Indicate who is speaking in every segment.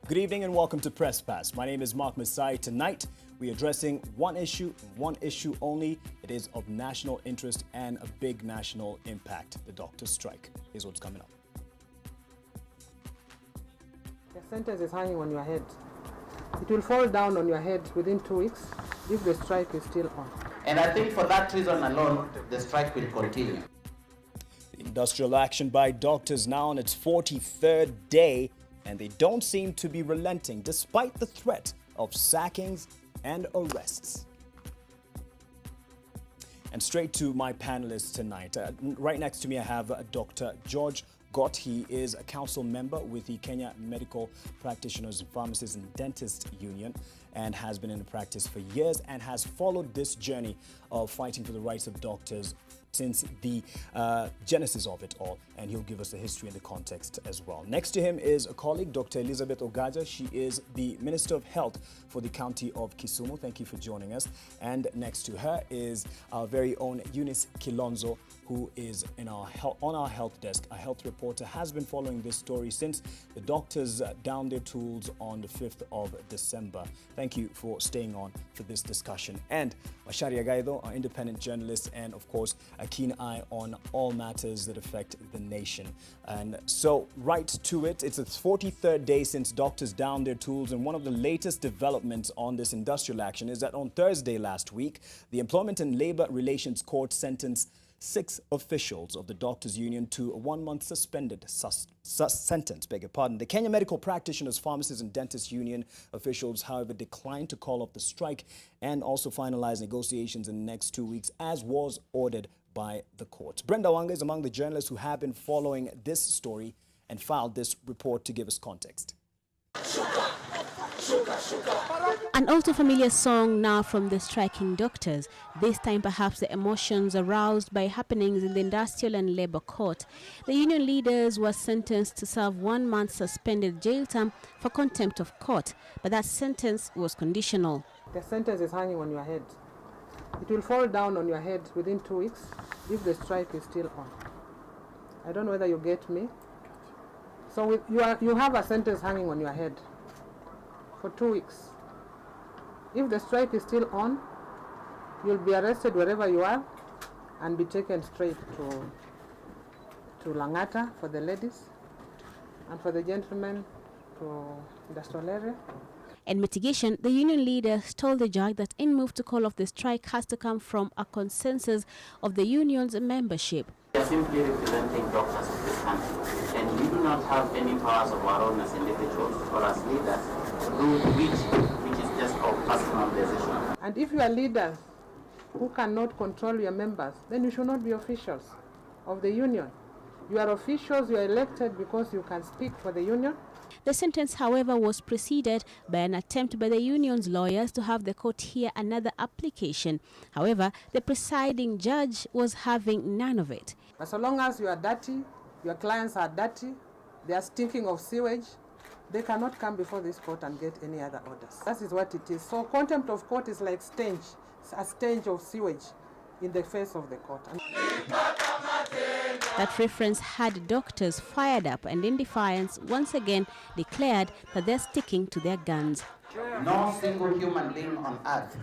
Speaker 1: Good evening and welcome to Presspass. My name is Masai. Tonight, we're addressing one issue only. It is of national interest and a big national impact, the doctor strike. Here's what's coming up.
Speaker 2: The sentence is hanging on your head. It will fall down on your head within 2 weeks if the strike is still on.
Speaker 3: And I think for that reason alone, the strike will continue.
Speaker 1: The industrial action by doctors now on its 43rd day, and they don't seem to be relenting despite the threat of sackings and arrests. And straight to my panelists tonight. Right next to me, I have Dr. George Gott. He is a council member with the Kenya Medical Practitioners, Pharmacists and Dentists Union and has been in the practice for years and has followed this journey of fighting for the rights of doctors since the genesis of it all, and he'll give us the history and the context as well. Next to him is a colleague, Dr. Elizabeth Ogaja. She is the Minister of Health for the county of Kisumu. Thank you for joining us. And next to her is our very own Eunice Kilonzo, who is on our health desk. A health reporter has been following this story since the doctors downed their tools on the 5th of December. Thank you for staying on for this discussion. And Macharia Gaitho, our independent journalist, and of course, a keen eye on all matters that affect the nation. And so right to it, it's the 43rd day since doctors downed their tools, and one of the latest developments on this industrial action is that on Thursday last week, the Employment and Labor Relations Court sentenced 6 officials of the doctors union to a 1-month suspended sentence. The Kenya Medical Practitioners, Pharmacists and Dentists Union officials, however, declined to call off the strike and also finalize negotiations in the next 2 weeks, as was ordered by the court. Brenda Wanga is among the journalists who have been following this story and filed this report to give us context.
Speaker 4: An all too familiar song now from the striking doctors, this time perhaps the emotions aroused by happenings in the Industrial and Labour Court. The union leaders were sentenced to serve 1 month suspended jail term for contempt of court, but that sentence was conditional.
Speaker 2: The sentence is hanging on your head. It will fall down on your head within 2 weeks if the strike is still on. I don't know whether you get me. So you have a sentence hanging on your head for 2 weeks. If the strike is still on, you'll be arrested wherever you are and be taken straight to Langata for the ladies and for the gentlemen to industrial area.
Speaker 4: In mitigation, the union leaders told the judge that any move to call off the strike has to come from a consensus of the union's membership.
Speaker 3: We are simply representing doctors of this country, and we do not have any powers of our own as individuals or as leaders to do which is just our personal decision.
Speaker 2: And if you are leaders who cannot control your members, then you should not be officials of the union. You are officials, you are elected because you can speak for the union.
Speaker 4: The sentence, however, was preceded by an attempt by the union's lawyers to have the court hear another application. However, the presiding judge was having none of it.
Speaker 2: But so long as you are dirty, your clients are dirty, they are stinking of sewage, they cannot come before this court and get any other orders. That is what it is. So contempt of court is like stench, a stench of sewage in the face of the court.
Speaker 4: That reference had doctors fired up and in defiance once again declared that they're sticking to their guns.
Speaker 3: No single human being on earth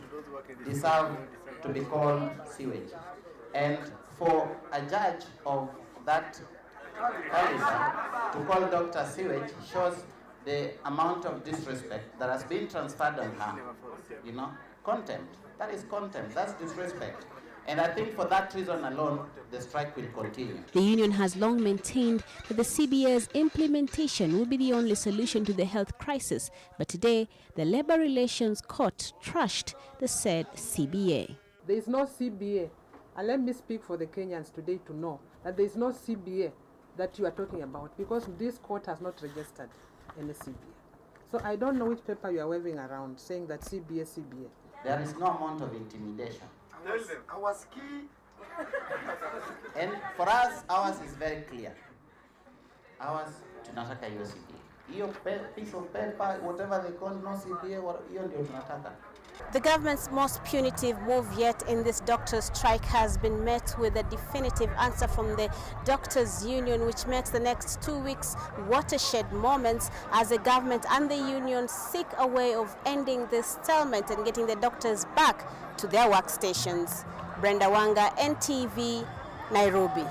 Speaker 3: deserves to be called sewage. And for a judge of that caliber to call Dr. sewage shows the amount of disrespect that has been transferred on her. Contempt. That is contempt. That's disrespect. And I think for that reason alone, the strike will continue.
Speaker 4: The union has long maintained that the CBA's implementation will be the only solution to the health crisis. But today, the Labour Relations Court trashed the said CBA.
Speaker 2: There is no CBA. And let me speak for the Kenyans today to know that there is no CBA that you are talking about because this court has not registered any CBA. So I don't know which paper you are waving around saying that CBA.
Speaker 3: There is no amount of intimidation.
Speaker 5: Ours key.
Speaker 3: And for us, ours is very clear. Ours, tunataka hiyo CBA. Hiyo piece of paper, whatever they call no CBA, hiyo ndio tunataka.
Speaker 4: The government's most punitive move yet in this doctors' strike has been met with a definitive answer from the doctors' union, which makes the next 2 weeks watershed moments as the government and the union seek a way of ending this stalemate and getting the doctors back to their workstations. Brenda Wanga, NTV, Nairobi.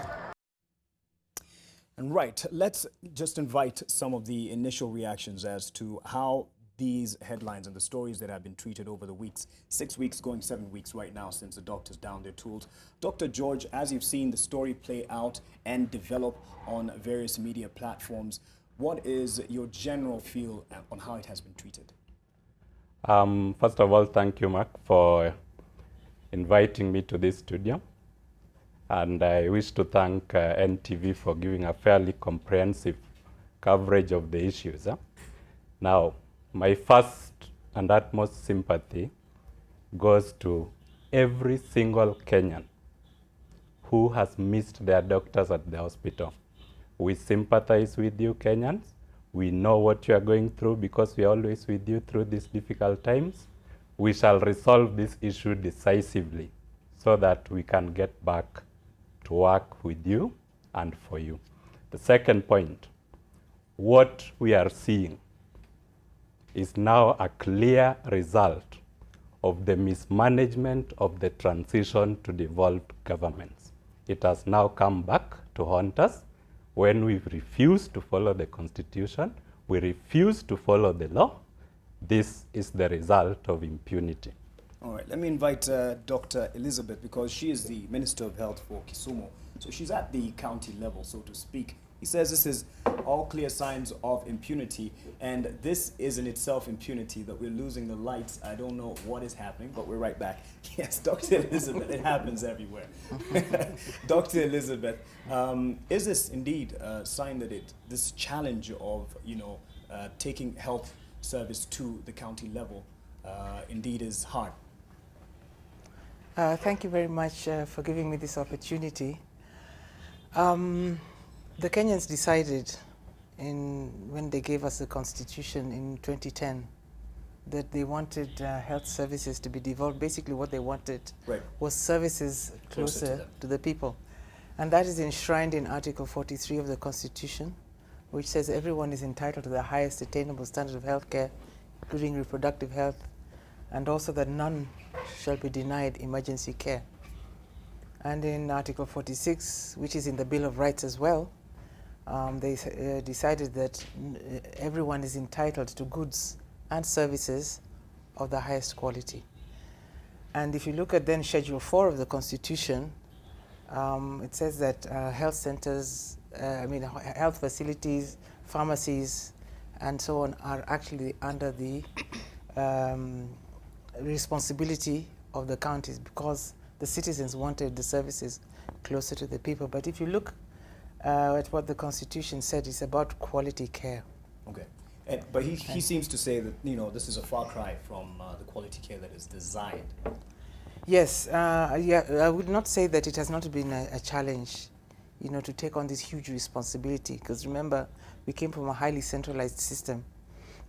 Speaker 1: And right, let's just invite some of the initial reactions as to how these headlines and the stories that have been treated over the weeks, 6 weeks going 7 weeks right now since the doctors down their tools. Dr. George, as you've seen the story play out and develop on various media platforms, what is your general feel on how it has been treated?
Speaker 6: First of all, thank you, Mark, for inviting me to this studio. And I wish to thank NTV for giving a fairly comprehensive coverage of the issues. Now, my first and utmost sympathy goes to every single Kenyan who has missed their doctors at the hospital. We sympathize with you, Kenyans. We know what you are going through because we are always with you through these difficult times. We shall resolve this issue decisively so that we can get back to work with you and for you. The second point, what we are seeing is now a clear result of the mismanagement of the transition to devolved governments. It has now come back to haunt us when we refuse to follow the Constitution, we refuse to follow the law. This is the result of impunity.
Speaker 1: All right, let me invite Dr. Elizabeth, because she is the Minister of Health for Kisumu. So she's at the county level, so to speak. He says this is all clear signs of impunity, and this is in itself impunity, that we're losing the lights. I don't know what is happening, but we're right back. Yes, Dr. Elizabeth, it happens everywhere. Dr. Elizabeth, is this indeed a sign that this challenge of, taking health service to the county level indeed is hard?
Speaker 2: Thank you very much for giving me this opportunity. The Kenyans decided when they gave us the Constitution in 2010 that they wanted health services to be devolved. Basically what they wanted was services closer to the people. And that is enshrined in Article 43 of the Constitution, which says everyone is entitled to the highest attainable standard of health care, including reproductive health, and also that none shall be denied emergency care. And in Article 46, which is in the Bill of Rights as well, they decided that everyone is entitled to goods and services of the highest quality. And if you look at then Schedule 4 of the Constitution, it says that health centers, health facilities, pharmacies, and so on are actually under the responsibility of the counties because the citizens wanted the services closer to the people. But if you look at what the Constitution said, it's about quality care.
Speaker 1: Okay. But he seems to say that, this is a far cry from the quality care that is designed.
Speaker 2: Yes, I would not say that it has not been a challenge, to take on this huge responsibility. Because remember, we came from a highly centralized system.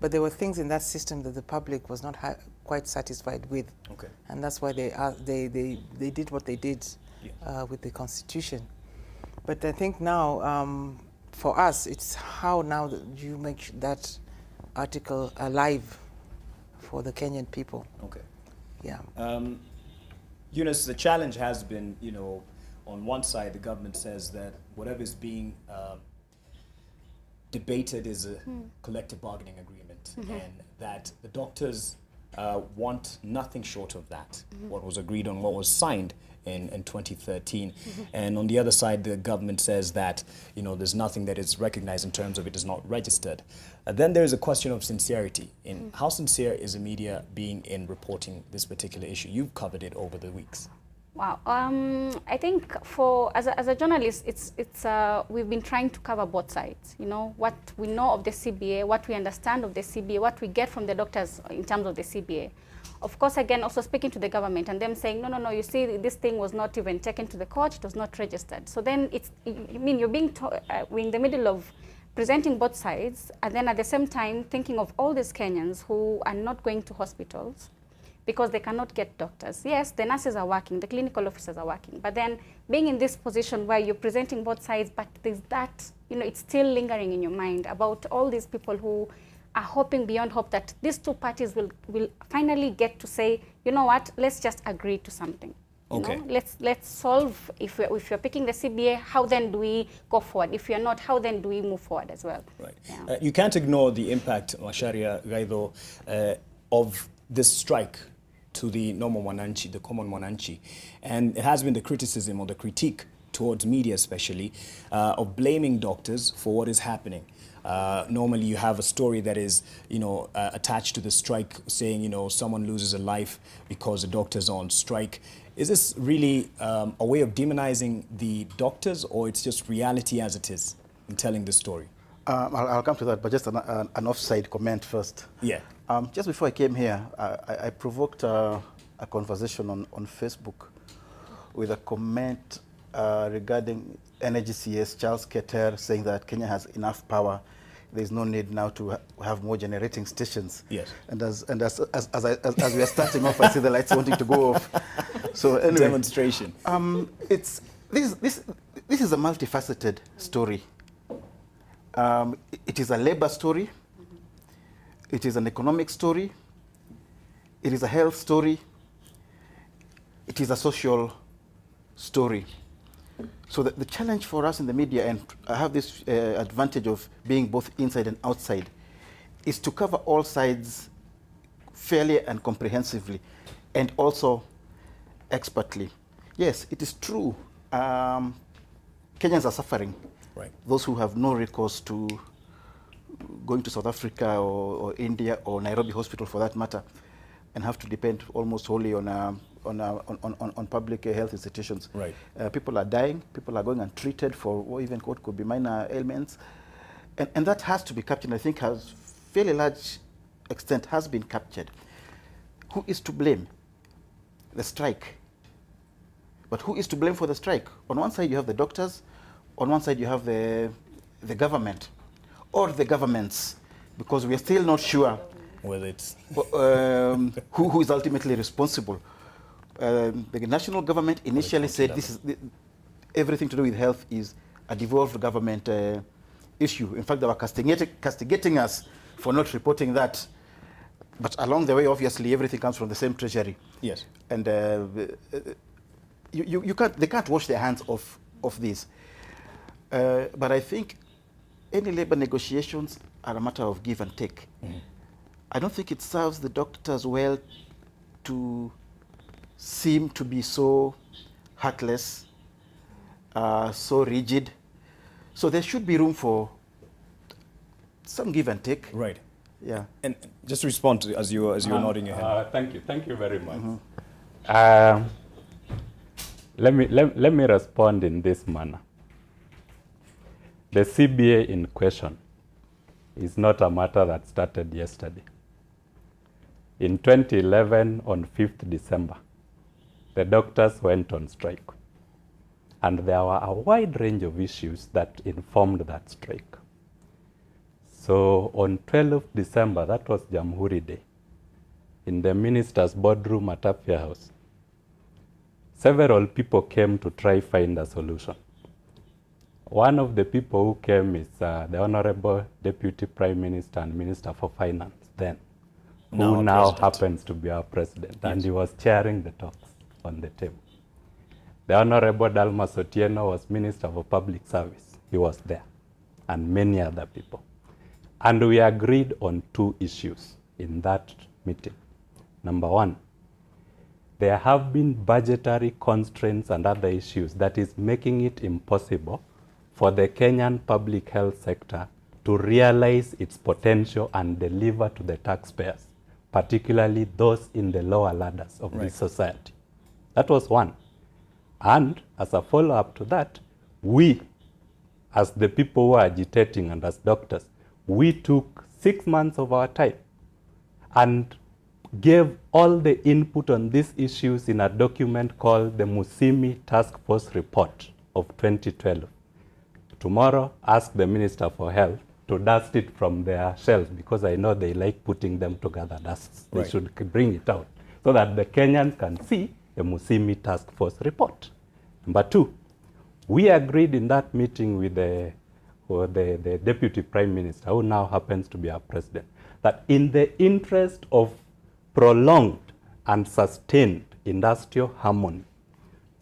Speaker 2: But there were things in that system that the public was not quite satisfied with. Okay. And that's why they did what they did with the Constitution. But I think now, for us, it's how now that you make that article alive for the Kenyan people. Okay. Yeah.
Speaker 1: Eunice, the challenge has been, on one side, the government says that whatever is being debated is a collective bargaining agreement, and that the doctors want nothing short of that, what was agreed on, what was signed in 2013. And on the other side, the government says that, there's nothing that is recognized in terms of it is not registered. Then there is a question of sincerity. How sincere is the media being in reporting this particular issue? You've covered it over the weeks.
Speaker 7: Wow. I think as a journalist, we've been trying to cover both sides. What we know of the CBA, what we understand of the CBA, what we get from the doctors in terms of the CBA. Of course, again, also speaking to the government and them saying, no, you see, this thing was not even taken to the court, it was not registered. So then you're being we're in the middle of presenting both sides, and then at the same time thinking of all these Kenyans who are not going to hospitals because they cannot get doctors. Yes, the nurses are working, the clinical officers are working, but then being in this position where you're presenting both sides, but there's that, you know, it's still lingering in your mind about all these people who are hoping beyond hope that these two parties will finally get to say, you know what, let's just agree to something.
Speaker 1: Okay.
Speaker 7: You know, let's solve, if you're picking the CBA, how then do we go forward? If you're not, how then do we move forward as well?
Speaker 1: Right.
Speaker 7: Yeah.
Speaker 1: You can't ignore the impact, Macharia Gaitho, of this strike to the normal Mwananchi, the common Mwananchi. And it has been the criticism or the critique towards media especially of blaming doctors for what is happening. Normally you have a story that is, you know, attached to the strike saying, you know, someone loses a life because the doctor's on strike. Is this really a way of demonizing the doctors, or it's just reality as it is in telling the story?
Speaker 8: I'll come to that, but just an offside comment first.
Speaker 1: Yeah.
Speaker 8: Just before I came here, I provoked a conversation on Facebook with a comment regarding NGCS Charles Keter saying that Kenya has enough power. There's no need now to have more generating stations.
Speaker 1: Yes.
Speaker 8: And as we are starting off, I see the lights wanting to go off. So anyway,
Speaker 1: Demonstration.
Speaker 8: this is a multifaceted story. It is a labor story. It is an economic story. It is a health story. It is a social story. So the challenge for us in the media, and I have this advantage of being both inside and outside, is to cover all sides fairly and comprehensively, and also expertly. Yes, it is true. Kenyans are suffering.
Speaker 1: Right.
Speaker 8: Those who have no recourse to going to South Africa or India or Nairobi Hospital for that matter, and have to depend almost wholly on public health institutions.
Speaker 1: Right.
Speaker 8: People are dying. People are going untreated for even what could be minor ailments, and that has to be captured. I think has fairly large extent has been captured. Who is to blame? The strike. But who is to blame for the strike? On one side you have the doctors, on one side you have the government, or the governments, because we are still not sure
Speaker 1: Whether it's
Speaker 8: who is ultimately responsible. The national government initially said this is everything to do with health is a devolved government issue. In fact, they were castigating us for not reporting that. But along the way, obviously, everything comes from the same treasury.
Speaker 1: yes.
Speaker 8: And they can't wash their hands of this. But I think any labor negotiations are a matter of give and take.
Speaker 1: Mm-hmm.
Speaker 8: I don't think it serves the doctors well to seem to be so heartless, so rigid. So there should be room for some give and take.
Speaker 1: Right.
Speaker 8: Yeah.
Speaker 1: And just to respond to, as you were nodding your head.
Speaker 6: Thank you very much. Let me respond in this manner. The CBA in question is not a matter that started yesterday. In 2011, on 5th December, the doctors went on strike. And there were a wide range of issues that informed that strike. So on 12th December, that was Jamhuri Day, in the minister's boardroom at Apia House, several people came to try find a solution. One of the people who came is the Honorable Deputy Prime Minister and Minister for Finance then, who now happens to be our president, yes. And he was chairing the talks on the table. The Honorable Dalmas Otieno was Minister for Public Service. He was there, and many other people. And we agreed on two issues in that meeting. Number one, there have been budgetary constraints and other issues that is making it impossible for the Kenyan public health sector to realize its potential and deliver to the taxpayers, particularly those in the lower ladders of this society. That was one. And as a follow-up to that, we, as the people who are agitating and as doctors, we took 6 months of our time and gave all the input on these issues in a document called the Musimi Task Force Report of 2012. Tomorrow, ask the Minister for Health to dust it from their shelves, because I know they like putting them together. They should bring it out. so that the Kenyans can see a Musimi task force report. Number two, we agreed in that meeting with the Deputy Prime Minister, who now happens to be our president, that in the interest of prolonged and sustained industrial harmony,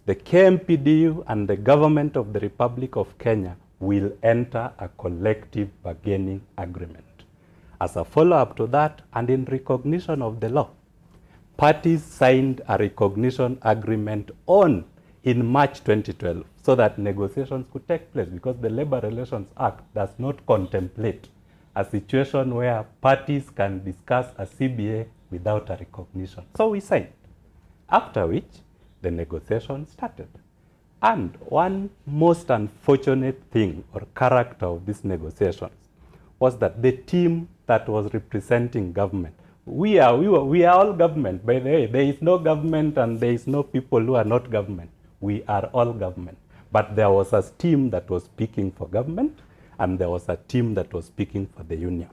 Speaker 6: the KMPDU and the government of the Republic of Kenya will enter a collective bargaining agreement. As a follow-up to that, and in recognition of the law, parties signed a recognition agreement in March 2012 so that negotiations could take place, because the Labor Relations Act does not contemplate a situation where parties can discuss a CBA without a recognition. So we signed, after which the negotiations started. And one most unfortunate thing or character of these negotiations was that the team that was representing government, we are all government, by the way. There is no government and there is no people who are not government. We are all government. But there was a team that was speaking for government, and there was a team that was speaking for the union.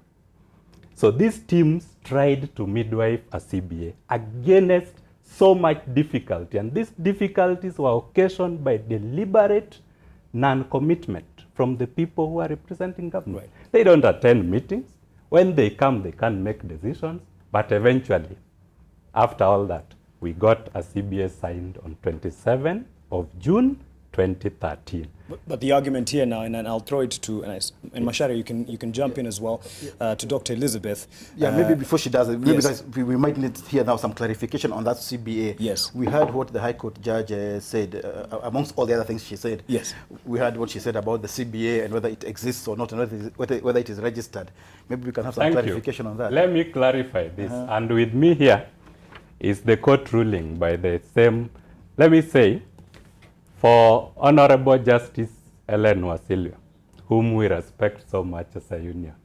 Speaker 6: So these teams tried to midwife a CBA against so much difficulty, and these difficulties were occasioned by deliberate non-commitment from the people who are representing government. Right. They don't attend meetings. When they come, they can't make decisions, but eventually, after all that, we got a CBA signed on 27th of June 2013.
Speaker 1: But the argument here now, and I'll throw it to, and Macharia, you can jump in as well, to Dr. Elizabeth.
Speaker 8: Yeah, maybe before she does it, maybe yes, we might need to hear now some clarification on that CBA.
Speaker 1: Yes.
Speaker 8: We heard what the High Court judge said, amongst all the other things she said.
Speaker 1: Yes.
Speaker 8: We heard what she said about the CBA and whether it exists or not, and whether it is registered. Maybe we can have some clarification on that.
Speaker 6: Let me clarify this. And with me here is the court ruling by the same, let me say, for Honorable Justice Ellen Wasilwa, whom we respect so much as a union.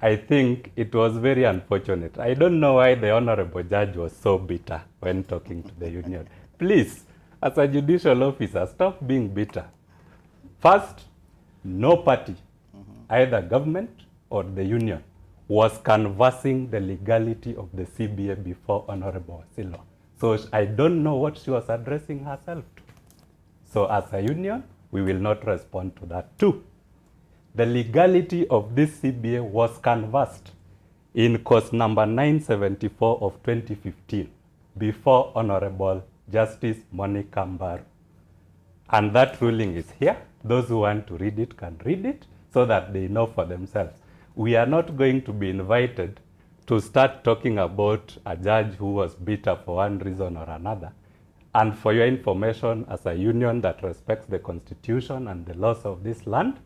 Speaker 6: I think it was very unfortunate. I don't know why the Honorable Judge was so bitter when talking to the union. Please, as a judicial officer, stop being bitter. First, no party, either government or the union, was canvassing the legality of the CBA before Honorable Wasilwa. So I don't know what she was addressing herself to. So as a union, we will not respond to that. Two, the legality of this CBA was canvassed in course number 974 of 2015 before Honorable Justice Monica Mbaru. And that ruling is here. Those who want to read it can read it so that they know for themselves. We are not going to be invited to start talking about a judge who was bitter for one reason or another. And for your information, as a union that respects the Constitution and the laws of this land,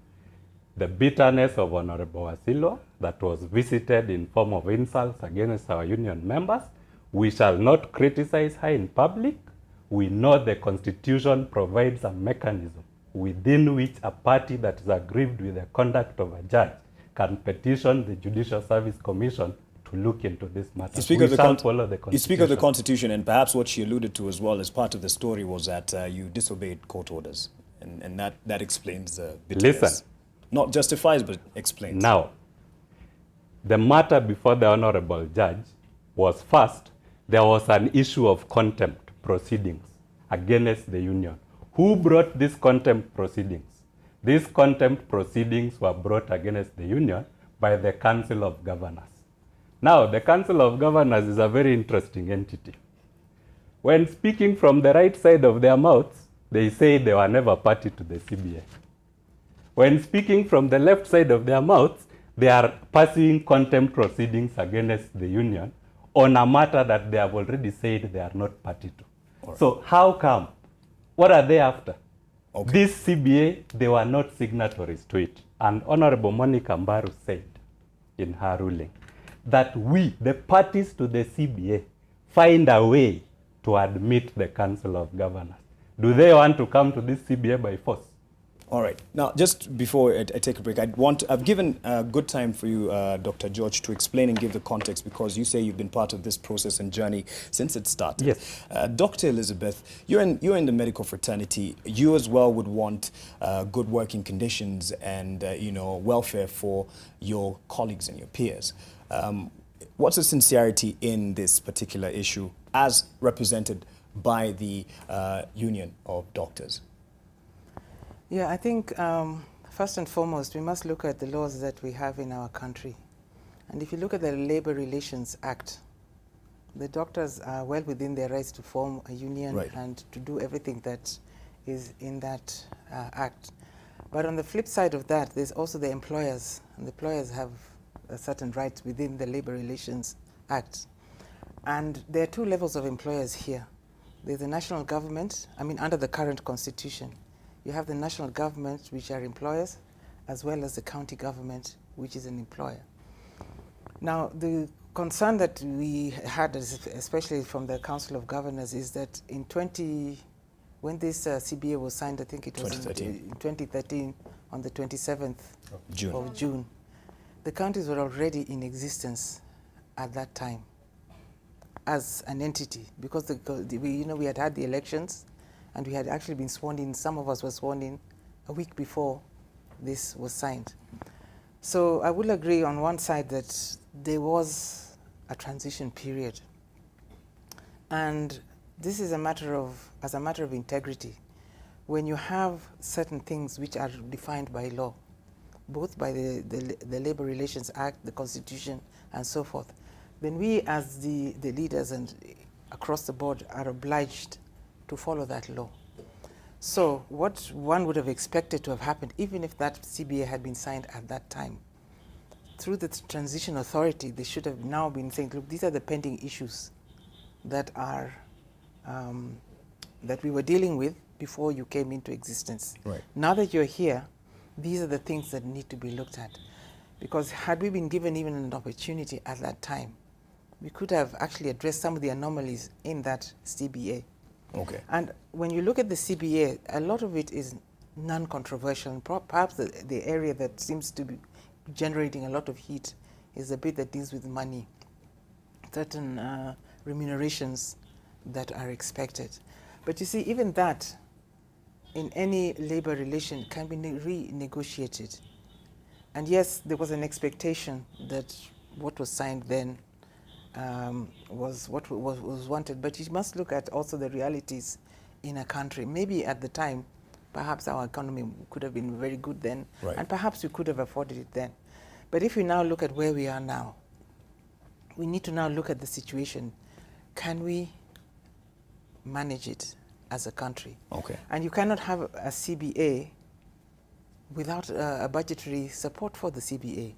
Speaker 6: the bitterness of Honorable Wasilwa that was visited in form of insults against our union members, we shall not criticize her in public. We know the Constitution provides a mechanism within which a party that is aggrieved with the conduct of a judge can petition the Judicial Service Commission to look into this matter.
Speaker 1: You speak of the Constitution, and perhaps what she alluded to as well as part of the story was that you disobeyed court orders, and that explains the bitterness.
Speaker 6: Listen.
Speaker 1: Not justifies, but explains.
Speaker 6: Now, the matter before the Honorable Judge was first, there was an issue of contempt proceedings against the union. Who brought these contempt proceedings? These contempt proceedings were brought against the union by the Council of Governors. Now, the Council of Governors is a very interesting entity. When speaking from the right side of their mouths, they say they were never party to the CBA. When speaking from the left side of their mouths, they are pursuing contempt proceedings against the union on a matter that they have already said they are not party to. Right. So how come? What are they after? Okay. This CBA, they were not signatories to it. And Honorable Monica Mbaru said in her ruling that we, the parties to the CBA, find a way to admit the Council of Governors. Do they want to come to this CBA by force?
Speaker 1: All right. Now, just before I take a break, I've given a good time for you, Dr. George, to explain and give the context, because you say you've been part of this process and journey since it started.
Speaker 6: Yes.
Speaker 1: Dr. Elizabeth, you're in the medical fraternity. You as well would want good working conditions and welfare for your colleagues and your peers. What's the sincerity in this particular issue as represented by the Union of Doctors?
Speaker 9: Yeah, I think first and foremost, we must look at the laws that we have in our country. And if you look at the Labor Relations Act, the doctors are well within their rights to form a union
Speaker 1: right.
Speaker 9: and to do everything that is in that act. But on the flip side of that, there's also the employers, and the employers have certain rights within the Labor Relations Act. And there are two levels of employers here. There's the national government, under the current constitution. You have the national government, which are employers, as well as the county government, which is an employer. Now, the concern that we had, especially from the Council of Governors, is that when this CBA was signed, I think it was in 2013, on the 27th of June, the counties were already in existence at that time as an entity, because we had had the elections, and we had actually been sworn in. Some of us were sworn in a week before this was signed. So I will agree on one side that there was a transition period. And this is as a matter of integrity. When you have certain things which are defined by law, both by the Labor Relations Act, the Constitution, and so forth, then we as the leaders and across the board are obliged to follow that law. So what one would have expected to have happened, even if that CBA had been signed at that time, through the transition authority, they should have now been saying, look, these are the pending issues that are that we were dealing with before you came into existence.
Speaker 1: Right.
Speaker 9: Now that you're here, these are the things that need to be looked at. Because had we been given even an opportunity at that time, we could have actually addressed some of the anomalies in that CBA.
Speaker 1: Okay.
Speaker 9: And when you look at the CBA, a lot of it is non-controversial. And perhaps the area that seems to be generating a lot of heat is the bit that deals with money, certain remunerations that are expected. But you see, even that, in any labor relation, can be renegotiated. And yes, there was an expectation that what was signed then was what was wanted, but you must look at also the realities in a country. Maybe at the time, perhaps our economy could have been very good then,
Speaker 1: right.
Speaker 9: and perhaps we could have afforded it then. But if we now look at where we are now, we need to now look at the situation. Can we manage it as a country?
Speaker 1: Okay.
Speaker 9: And you cannot have a CBA without a budgetary support for the CBA.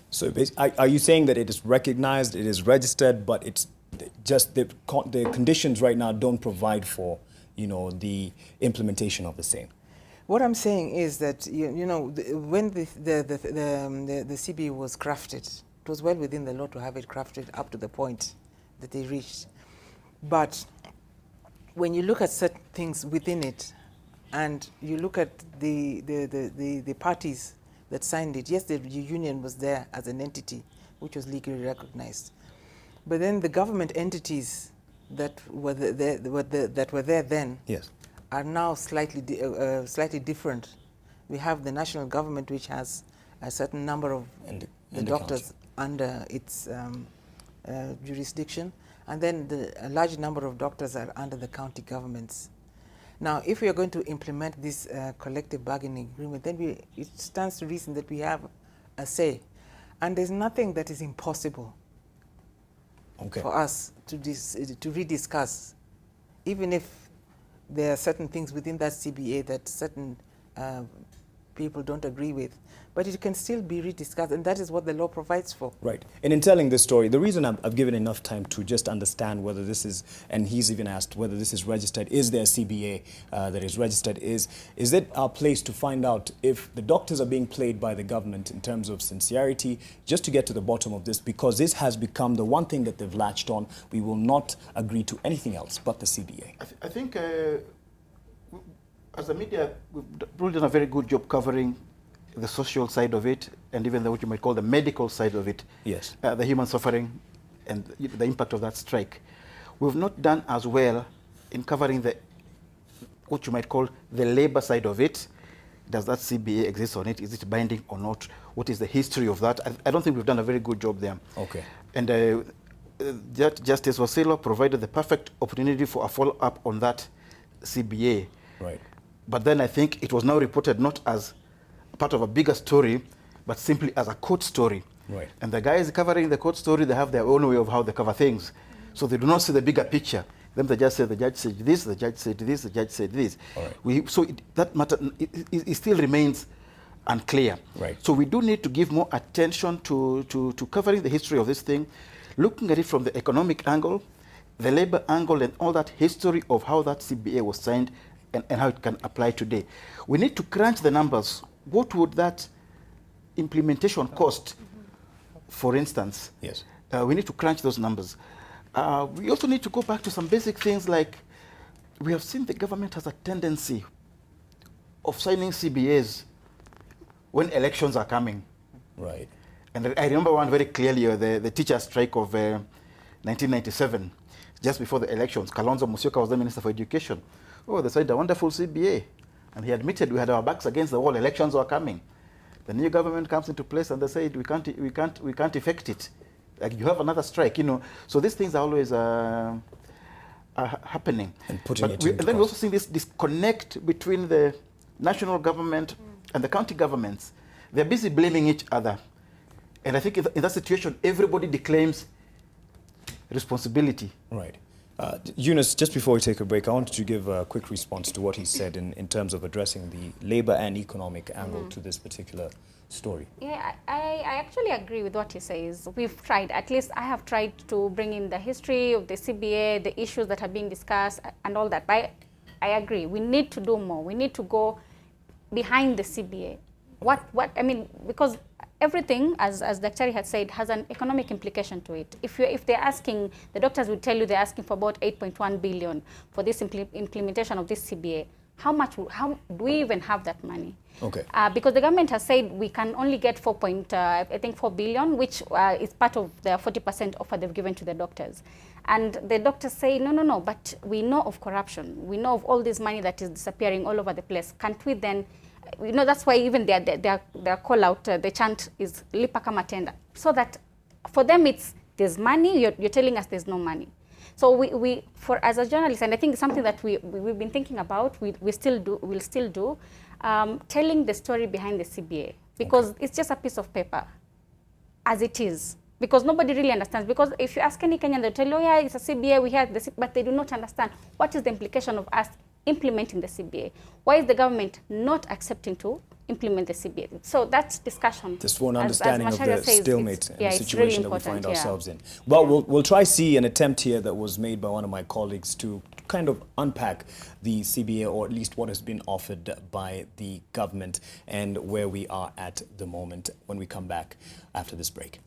Speaker 1: So are you saying that it is recognized, it is registered, but it's just the conditions right now don't provide for, the implementation of the same?
Speaker 9: What I'm saying is that, when the CBA was crafted, it was well within the law to have it crafted up to the point that they reached. But when you look at certain things within it, and you look at the parties that signed it, yes, the union was there as an entity which was legally recognized. But then the government entities that were there then,
Speaker 1: yes,
Speaker 9: are now slightly different. We have the national government, which has a certain number of the doctors under its jurisdiction, and then a large number of doctors are under the county governments. Now, if we are going to implement this collective bargaining agreement, then it stands to reason that we have a say. And there's nothing that is impossible for us to rediscuss, even if there are certain things within that CBA that certain people don't agree with. But it can still be rediscussed, and that is what the law provides for. Right.
Speaker 1: And in telling this story, the reason I've given enough time to just understand whether this is, and he's even asked whether this is registered, is there a CBA that is registered, is it our place to find out if the doctors are being played by the government in terms of sincerity, just to get to the bottom of this, because this has become the one thing that they've latched on. We will not agree to anything else but the CBA.
Speaker 8: I think as a media, we've really done a very good job covering the social side of it, and even what you might call the medical side of it.
Speaker 1: Yes.
Speaker 8: The human suffering and the impact of that strike. We've not done as well in covering what you might call the labor side of it. Does that CBA exist on it? Is it binding or not? what is the history of that. I don't think we've done a very good job there.
Speaker 1: Okay.
Speaker 8: And Justice Wasilo provided the perfect opportunity for a follow-up on that CBA.
Speaker 1: Right.
Speaker 8: But then I think it was now reported not as part of a bigger story, but simply as a court story.
Speaker 1: Right.
Speaker 8: And the guys covering the court story, they have their own way of how they cover things. So they do not see the bigger picture. Then the judge said this, the judge said this, the judge said this.
Speaker 1: All right.
Speaker 8: That matter, it still remains unclear.
Speaker 1: Right.
Speaker 8: So we do need to give more attention to covering the history of this thing, looking at it from the economic angle, the labor angle, and all that history of how that CBA was signed and how it can apply today. We need to crunch the numbers. What would that implementation cost, for instance?
Speaker 1: Yes.
Speaker 8: We need to crunch those numbers. We also need to go back to some basic things like we have seen the government has a tendency of signing CBAs when elections are coming.
Speaker 1: Right.
Speaker 8: And I remember one very clearly, the teacher strike of 1997, just before the elections. Kilonzo was the Minister for Education. Oh, they signed a wonderful CBA. And he admitted we had our backs against the wall, elections were coming. The new government comes into place and they say we can't effect it. Like you have another strike, you know. So these things are always happening.
Speaker 1: And putting it into
Speaker 8: and then we also see this disconnect between the national government and the county governments. They're busy blaming each other. And I think in that situation, everybody declaims responsibility.
Speaker 1: Right. Eunice, just before we take a break, I wanted to give a quick response to what he said in terms of addressing the labor and economic angle to this particular story.
Speaker 7: Yeah, I actually agree with what he says. We've tried, at least I have tried to bring in the history of the CBA, the issues that are being discussed and all that. But I agree, we need to do more. We need to go behind the CBA. I mean, because everything, as Dr. had said, has an economic implication to it. If they're asking, the doctors will tell you they're asking for about 8.1 billion for this implementation of this CBA. How do we even have that money?
Speaker 1: Okay.
Speaker 7: Because the government has said we can only get 4 billion, which is part of the 40% offer they've given to the doctors. And the doctors say, no, but we know of corruption. We know of all this money that is disappearing all over the place. Can't we then, you know, that's why even their call out, the chant is lipa kama tenda. So that for them it's, there's money, you're telling us there's no money. So we as a journalist, and I think it's something that we've been thinking about, we'll still do, telling the story behind the CBA, because it's just a piece of paper, as it is. Because nobody really understands. Because if you ask any Kenyan, they'll tell you, oh yeah, it's a CBA, we had this, but they do not understand what is the implication of us implementing the CBA. Why is the government not accepting to implement the CBA? So that's discussion.
Speaker 1: Just for an understanding of the stalemate and the situation
Speaker 7: really
Speaker 1: that we find ourselves in.
Speaker 7: Yeah.
Speaker 1: Well, we'll try see an attempt here that was made by one of my colleagues to kind of unpack the CBA, or at least what has been offered by the government and where we are at the moment when we come back after this break.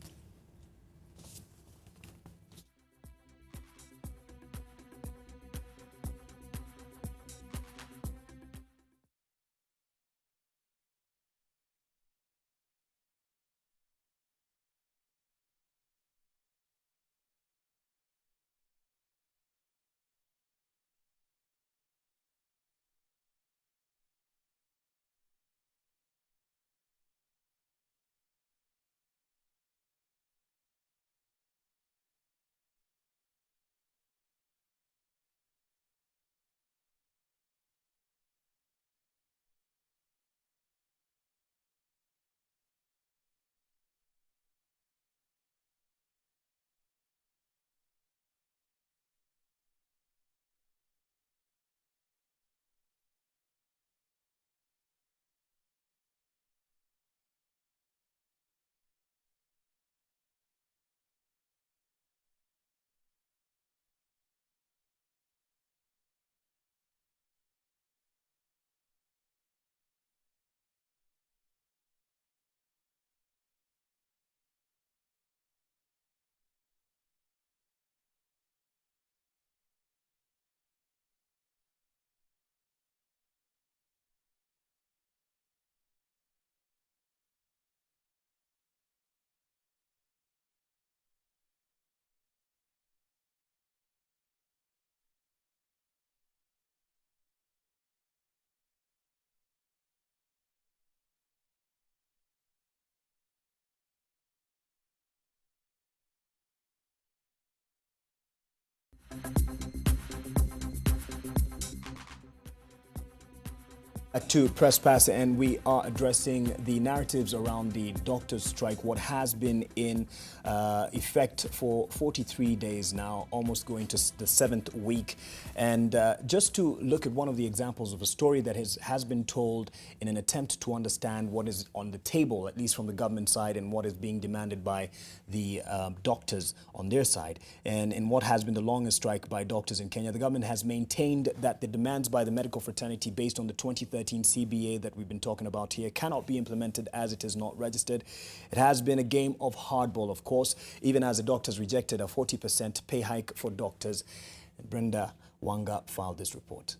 Speaker 1: To Presspass, and we are addressing the narratives around the doctors' strike, what has been in effect for 43 days now, almost going to the 7th week. And just to look at one of the examples of a story that has been told in an attempt to understand what is on the table, at least from the government side, and what is being demanded by the doctors on their side. And in what has been the longest strike by doctors in Kenya, the government has maintained that the demands by the medical fraternity based on the 2013 CBA that we've been talking about here cannot be implemented as it is not registered. It has been a game of hardball, of course, even as the doctors rejected a 40% pay hike for doctors. Brenda Wanga filed this report.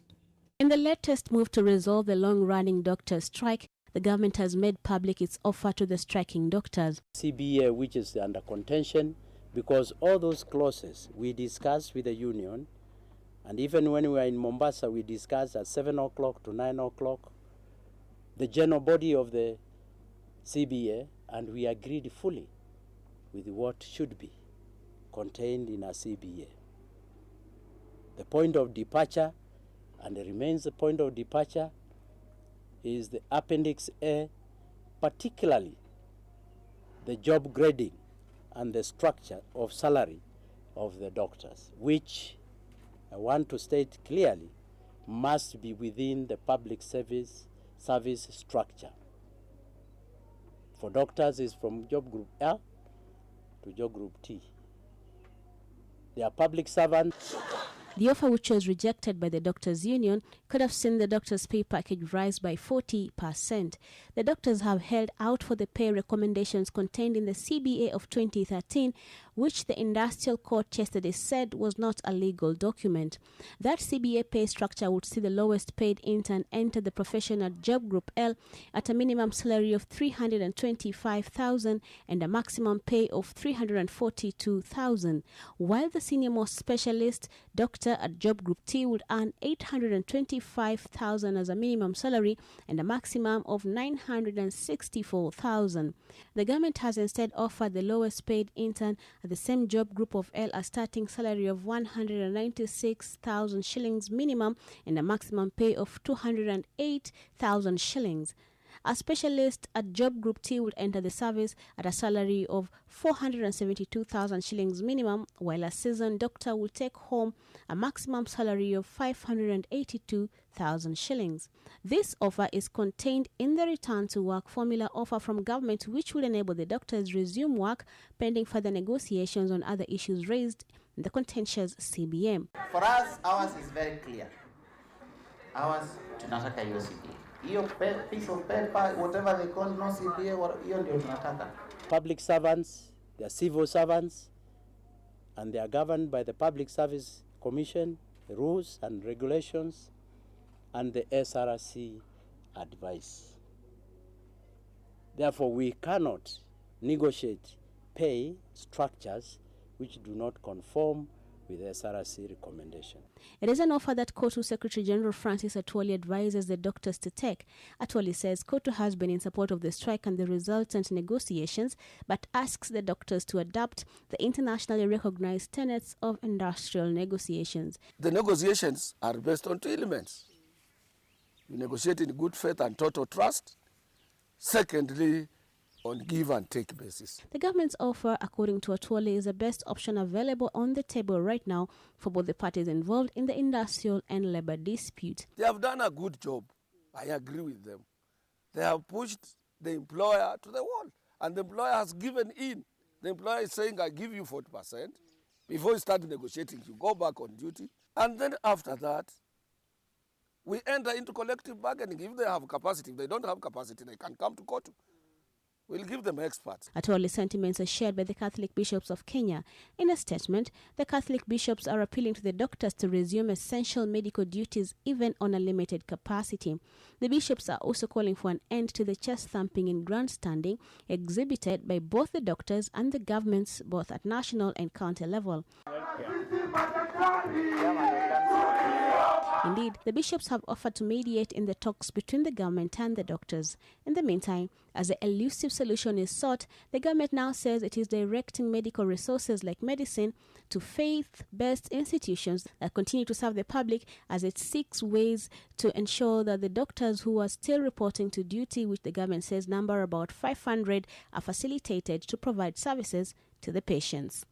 Speaker 4: In the latest move to resolve the long-running doctor strike, the government has made public its offer to the striking doctors.
Speaker 10: CBA, which is under contention, because all those clauses we discussed with the union, and even when we were in Mombasa, we discussed at 7 o'clock to 9 o'clock, the general body of the CBA, and we agreed fully with what should be contained in a CBA. The point of departure, and it remains the point of departure, is the Appendix A, particularly the job grading and the structure of salary of the doctors, which I want to state clearly must be within the public service structure. For doctors is from job group L to job group T. They are public servants.
Speaker 4: The offer, which was rejected by the doctors' union, could have seen the doctors' pay package rise by 40%. The doctors have held out for the pay recommendations contained in the CBA of 2013, which the industrial court yesterday said was not a legal document. That CBA pay structure would see the lowest paid intern enter the profession at job group L at a minimum salary of $325,000 and a maximum pay of $342,000, while the senior most specialist doctor at job group T would earn $825,000 as a minimum salary and a maximum of $964,000. The government has instead offered the lowest paid intern at the same job group of L a starting salary of 196,000 shillings minimum and a maximum pay of 208,000 shillings. A specialist at job group T would enter the service at a salary of 472,000 shillings minimum, while a seasoned doctor will take home a maximum salary of 582,000 shillings. This offer is contained in the return to work formula offer from government, which will enable the doctors resume work pending further negotiations on other issues raised in the contentious CBM.
Speaker 3: For us, ours is very clear. Ours tunataka hiyo CBA. Hiyo piece of paper, whatever they call no CBA, hiyo ndio tunataka.
Speaker 10: Public servants, they are civil servants, and they are governed by the Public Service Commission, the rules and regulations, and the SRC advice. Therefore, we cannot negotiate pay structures which do not conform with the SRC recommendation.
Speaker 4: It is an offer that KOTU Secretary General Francis Atwoli advises the doctors to take. Atwoli says KOTU has been in support of the strike and the resultant negotiations, but asks the doctors to adopt the internationally recognized tenets of industrial negotiations.
Speaker 11: The negotiations are based on two elements. You negotiate in good faith and total trust. Secondly, on give and take basis.
Speaker 4: The government's offer, according to Atwoli, is the best option available on the table right now for both the parties involved in the industrial and labor dispute.
Speaker 11: They have done a good job. I agree with them. They have pushed the employer to the wall, and the employer has given in. The employer is saying, I give you 40%. Before you start negotiating, you go back on duty. And then after that, we enter into collective bargaining. If they have capacity, if they don't have capacity, they can come to court. We'll give them experts.
Speaker 4: Atwoli's sentiments are shared by the Catholic bishops of Kenya. In a statement, the Catholic bishops are appealing to the doctors to resume essential medical duties even on a limited capacity. The bishops are also calling for an end to the chest thumping and grandstanding exhibited by both the doctors and the governments, both at national and county level. Indeed, the bishops have offered to mediate in the talks between the government and the doctors. In the meantime, as the elusive solution is sought, the government now says it is directing medical resources like medicine to faith-based institutions that continue to serve the public as it seeks ways to ensure that the doctors who are still reporting to duty, which the government says number about 500, are facilitated to provide services to the patients.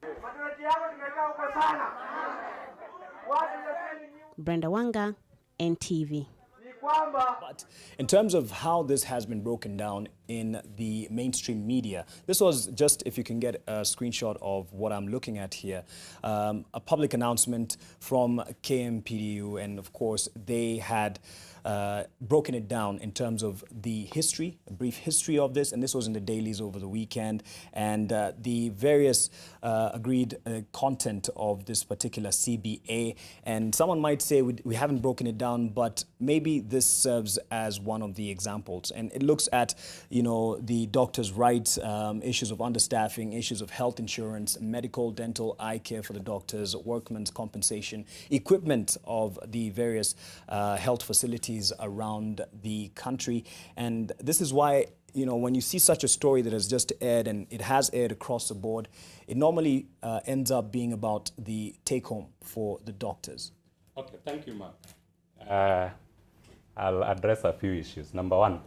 Speaker 4: Brenda Wanga, NTV.
Speaker 1: But in terms of how this has been broken down in the mainstream media, this was just, if you can get a screenshot of what I'm looking at here, a public announcement from KMPDU, and of course they had broken it down in terms of the history, a brief history of this, and this was in the dailies over the weekend, and the various agreed content of this particular CBA. And someone might say we haven't broken it down, but maybe this serves as one of the examples. And it looks at, the doctors' rights, issues of understaffing, issues of health insurance, medical, dental, eye care for the doctors, workmen's compensation, equipment of the various health facilities around the country. And this is why, when you see such a story that has just aired, and it has aired across the board, it normally ends up being about the take-home for the doctors.
Speaker 6: Okay, thank you, Mark. I'll address a few issues. Number one,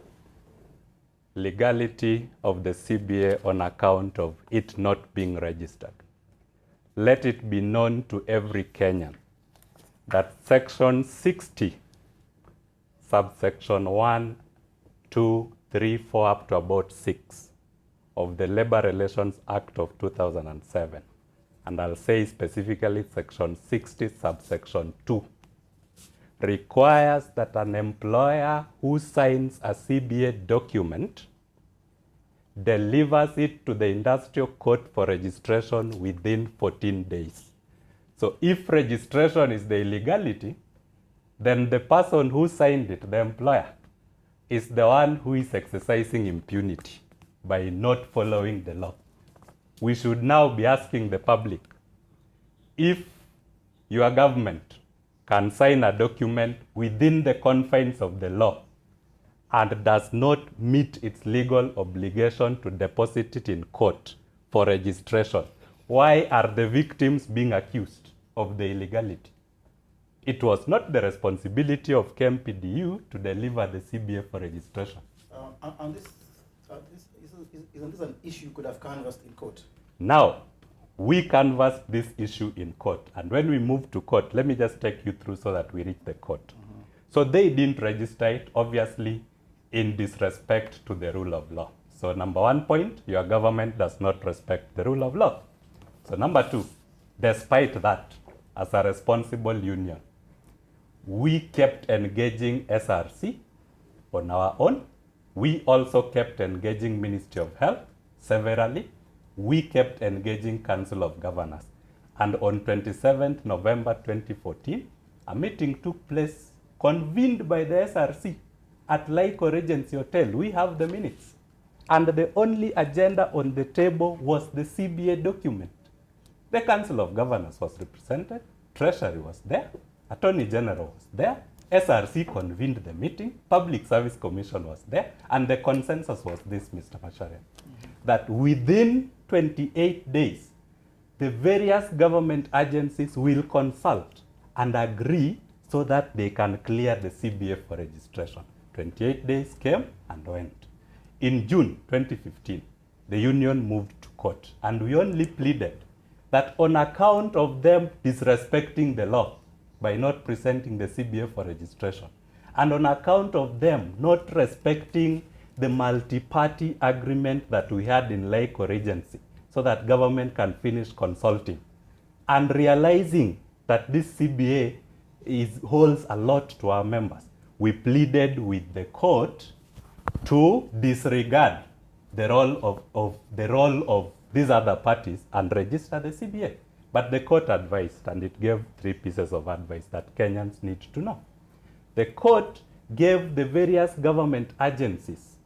Speaker 6: legality of the CBA on account of it not being registered. Let it be known to every Kenyan that Section 60, subsection 1, 2, 3, 4, up to about 6 of the Labor Relations Act of 2007, and I'll say specifically Section 60, subsection 2, requires that an employer who signs a CBA document delivers it to the industrial court for registration within 14 days. So if registration is the illegality, then the person who signed it, the employer, is the one who is exercising impunity by not following the law. We should now be asking the public, if your government can sign a document within the confines of the law and does not meet its legal obligation to deposit it in court for registration, why are the victims being accused of the illegality? It was not the responsibility of KMPDU to deliver the CBA for registration.
Speaker 8: Isn't this an issue you could have canvassed in court?
Speaker 6: Now, we canvassed this issue in court. And when we moved to court, let me just take you through so that we reach the court. So they didn't register it, obviously, in disrespect to the rule of law. So number one point, your government does not respect the rule of law. So number two, despite that, as a responsible union, we kept engaging SRC on our own. We also kept engaging Ministry of Health severally. We kept engaging Council of Governors. And on 27th November 2014, a meeting took place convened by the SRC at Laiko Regency Hotel. We have the minutes. And the only agenda on the table was the CBA document. The Council of Governors was represented, Treasury was there, Attorney General was there, SRC convened the meeting, Public Service Commission was there, and the consensus was this, Mr. Macharia, that within 28 days, the various government agencies will consult and agree so that they can clear the CBA for registration. 28 days came and went. In June 2015, the union moved to court, and we only pleaded that on account of them disrespecting the law by not presenting the CBA for registration, and on account of them not respecting the multi-party agreement that we had in Laiko Regency, so that government can finish consulting, and realizing that this CBA holds a lot to our members, we pleaded with the court to disregard the role of these other parties and register the CBA. But the court advised, and it gave 3 pieces of advice that Kenyans need to know. The court gave the various government agencies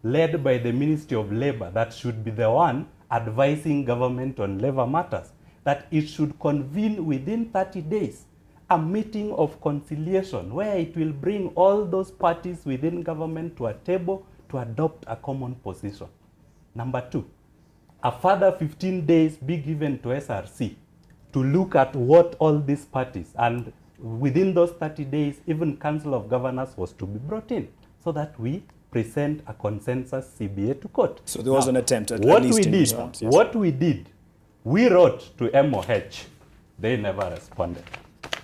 Speaker 6: led by the Ministry of Labor, that should be the one advising government on labor matters, that it should convene within 30 days a meeting of conciliation where it will bring all those parties within government to a table to adopt a common position. Number two, a further 15 days be given to SRC to look at what all these parties, and within those 30 days, even Council of Governors was to be brought in so that we present a consensus CBA to court.
Speaker 1: So there was an attempt at
Speaker 6: what
Speaker 1: least
Speaker 6: we
Speaker 1: in
Speaker 6: did,
Speaker 1: response. Yes.
Speaker 6: What we did, we wrote to MOH, they never responded.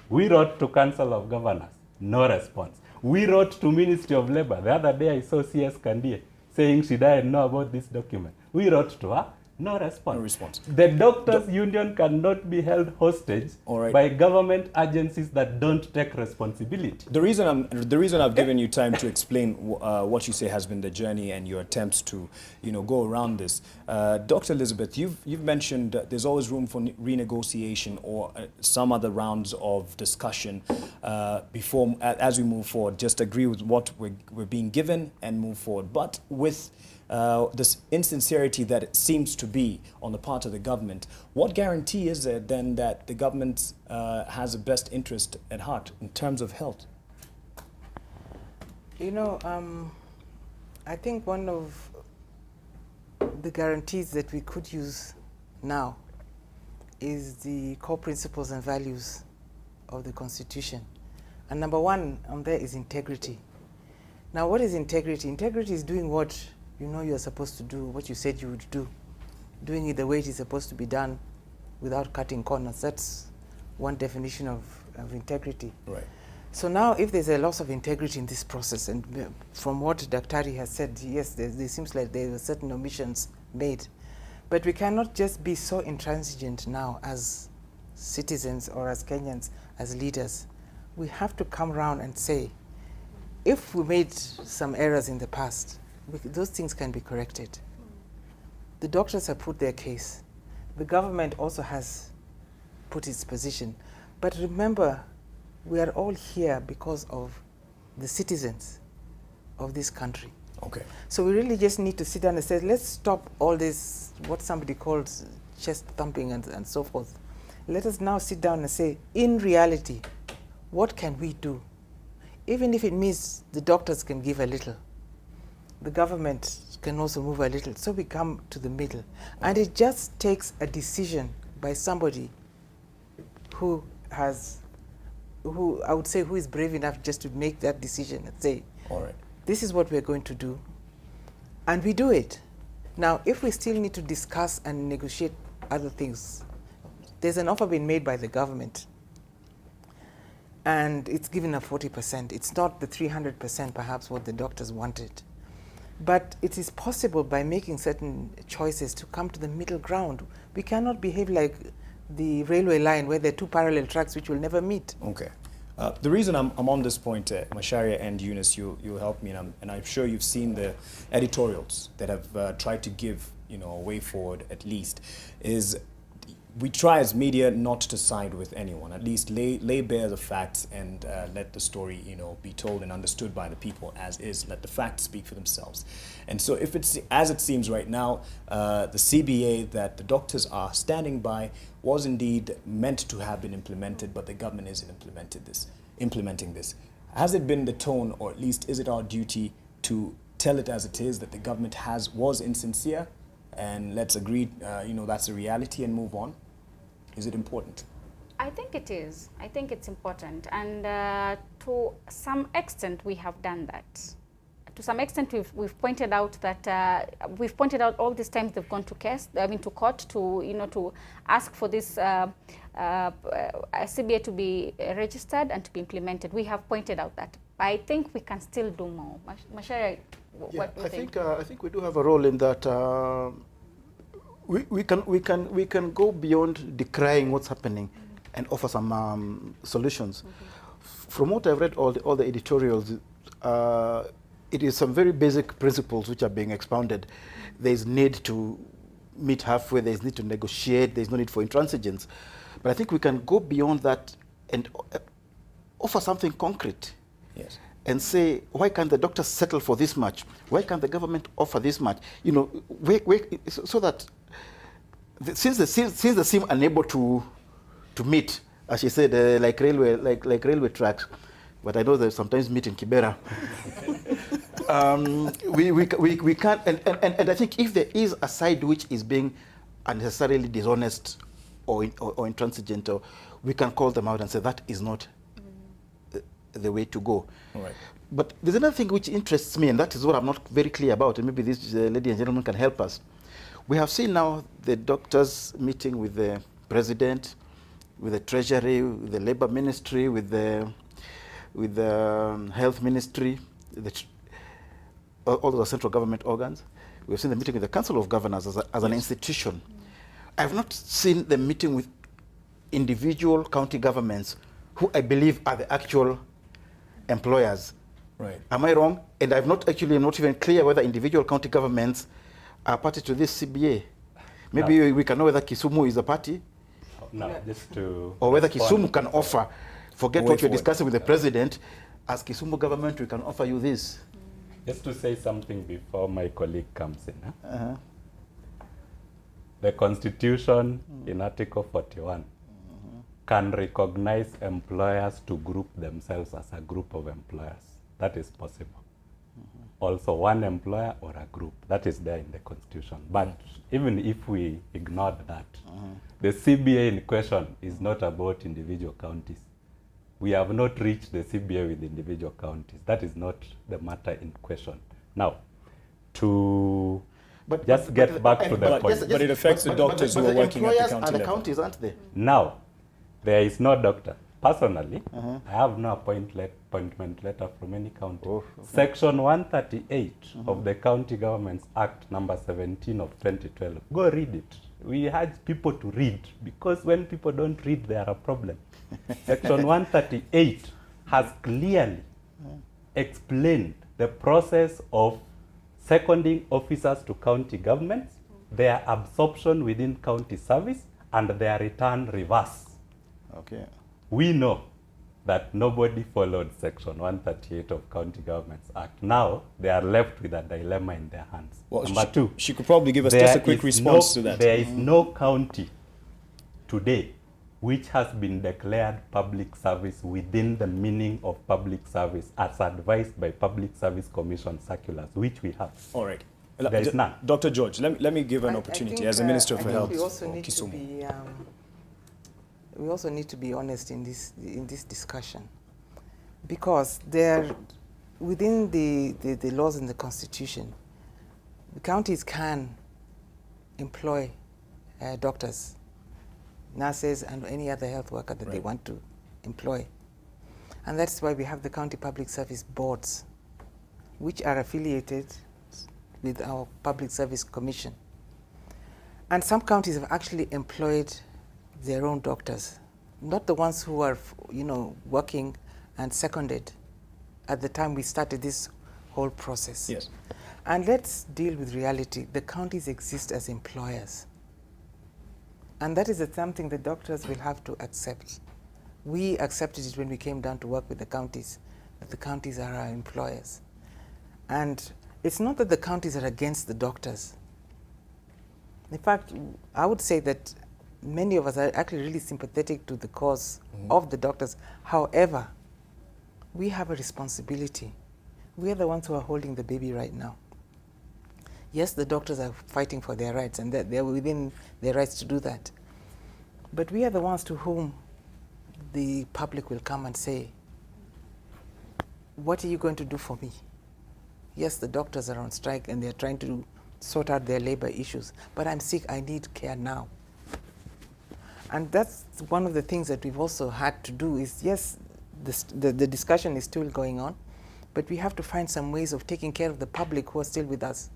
Speaker 6: We wrote to Council of Governors, no response. We wrote to Ministry of Labor. The other day I saw CS Kandie saying, should I know about this document? We wrote to her, no response.
Speaker 1: No response.
Speaker 6: The doctors' union cannot be held hostage by government agencies that don't take responsibility.
Speaker 1: The reason I've given you time to explain what you say has been the journey and your attempts to, go around this. Dr. Elizabeth, you've mentioned there's always room for renegotiation or some other rounds of discussion before, as we move forward. Just agree with what we're being given and move forward. But with this insincerity that it seems to be on the part of the government, what guarantee is there then that the government has a best interest at heart in terms of health?
Speaker 9: I think one of the guarantees that we could use now is the core principles and values of the Constitution. And number one on there is integrity. Now, what is integrity? Integrity is doing what you're supposed to do, what you said you would do, doing it the way it is supposed to be done without cutting corners. That's one definition of integrity.
Speaker 1: Right.
Speaker 9: So now if there's a loss of integrity in this process, and from what Dr. has said, yes, there seems like there were certain omissions made, but we cannot just be so intransigent now as citizens or as Kenyans, as leaders. We have to come around and say, if we made some errors in the past, those things can be corrected. The doctors have put their case. The government also has put its position. But remember, we are all here because of the citizens of this country.
Speaker 1: Okay.
Speaker 9: So we really just need to sit down and say, let's stop all this, what somebody calls chest thumping and so forth. Let us now sit down and say, in reality, what can we do? Even if it means the doctors can give a little, the government can also move a little, so we come to the middle. And it just takes a decision by somebody who I would say, who is brave enough just to make that decision and say, all right, this is what we're going to do. And we do it. Now, if we still need to discuss and negotiate other things, there's an offer being made by the government. And it's given a 40%. It's not the 300% perhaps what the doctors wanted. But it is possible by making certain choices to come to the middle ground. We cannot behave like the railway line where there are two parallel tracks which will never meet.
Speaker 1: Okay. The reason I'm on this point, Macharia and Eunice, you'll help me, and I'm sure you've seen the editorials that have tried to give a way forward at least, is we try as media not to side with anyone, at least lay bare the facts and let the story, be told and understood by the people as is. Let the facts speak for themselves. And so if it's as it seems right now, the CBA that the doctors are standing by was indeed meant to have been implemented, but the government isn't implementing this. Has it been the tone, or at least is it our duty to tell it as it is, that the government was insincere, and let's agree, that's the reality and move on? Is it important?
Speaker 7: I think it is. I think it's important. And to some extent, we have done that. To some extent, we've pointed out that we've pointed out all these times they've gone to court to ask for this CBA to be registered and to be implemented. We have pointed out that. I think we can still do more. Macharia, what do you think?
Speaker 8: I think we do have a role in that. We can go beyond decrying what's happening and offer some solutions. From what I've read, all the editorials, it is some very basic principles which are being expounded. There's need to meet halfway, there's need to negotiate, there's no need for intransigence. But I think we can go beyond that and offer something concrete.
Speaker 1: Yes.
Speaker 8: And say, why can't the doctors settle for this much? Why can't the government offer this much? So that since they seem unable to meet, as she said, like railway tracks. But I know they sometimes meet in Kibera. We can't, and I think if there is a side which is being unnecessarily dishonest or intransigent, we can call them out and say that is not the way to go.
Speaker 1: All right.
Speaker 8: But there's another thing which interests me, and that is what I'm not very clear about, and maybe this lady and gentleman can help us. We have seen now the doctors meeting with the president, with the treasury, with the labor ministry, with the health ministry, all the central government organs. We've seen the meeting with the Council of Governors as an institution. I've not seen the meeting with individual county governments who I believe are the actual employers.
Speaker 1: Right.
Speaker 8: Am I wrong? And I'm not even clear whether individual county governments are party to this CBA. Maybe we can know whether Kisumu is a party.
Speaker 6: No, just to
Speaker 8: or whether Kisumu can offer, forget what we're discussing with the president, as Kisumu government, we can offer you this.
Speaker 6: Just to say something before my colleague comes in. The Constitution in Article 41 can recognize employers to group themselves as a group of employers. That is possible. Also one employer or a group. That is there in the Constitution. But even if we ignored that, the CBA in question is not about individual counties. We have not reached the CBA with individual counties. That is not the matter in question. Now, to get back to the point.
Speaker 1: But it affects the doctors who are working at the county level.
Speaker 8: Counties, aren't they?
Speaker 6: Now, there is no doctor. Personally, I have no appointment letter from any county. Section 138 of the County Governments Act number 17 of 2012. Go read it. We urge people to read, because when people don't read, they are a problem. Section 138 has clearly explained the process of seconding officers to county governments, their absorption within county service, and their return reverse.
Speaker 8: Okay.
Speaker 6: We know that nobody followed Section 138 of County Governments Act. Now, they are left with a dilemma in their hands.
Speaker 1: Well,
Speaker 6: Number two,
Speaker 1: she could probably give us just a quick response to that.
Speaker 6: There is no county today which has been declared public service within the meaning of public service as advised by Public Service Commission circulars, which we have.
Speaker 1: All right.
Speaker 6: There is none.
Speaker 1: Dr. George, let me give an opportunity as a Minister for Health.
Speaker 9: We also need
Speaker 1: Kisumu.
Speaker 9: to be we also need to be honest in this discussion, because within the laws in the Constitution, the counties can employ doctors, nurses, and any other health worker that they want to employ. And that's why we have the county public service boards, which are affiliated with our Public Service Commission. And some counties have actually employed their own doctors, not the ones who are, working and seconded at the time we started this whole process.
Speaker 1: Yes.
Speaker 9: And let's deal with reality. The counties exist as employers. And that is something the doctors will have to accept. We accepted it when we came down to work with the counties, that the counties are our employers. And it's not that the counties are against the doctors. In fact, I would say that many of us are actually really sympathetic to the cause of the doctors. However, we have a responsibility. We are the ones who are holding the baby right now. Yes, the doctors are fighting for their rights, and they're within their rights to do that. But we are the ones to whom the public will come and say, what are you going to do for me? Yes, the doctors are on strike and they're trying to sort out their labor issues, but I'm sick, I need care now. And that's one of the things that we've also had to do is, yes, the discussion is still going on, but we have to find some ways of taking care of the public who are still with us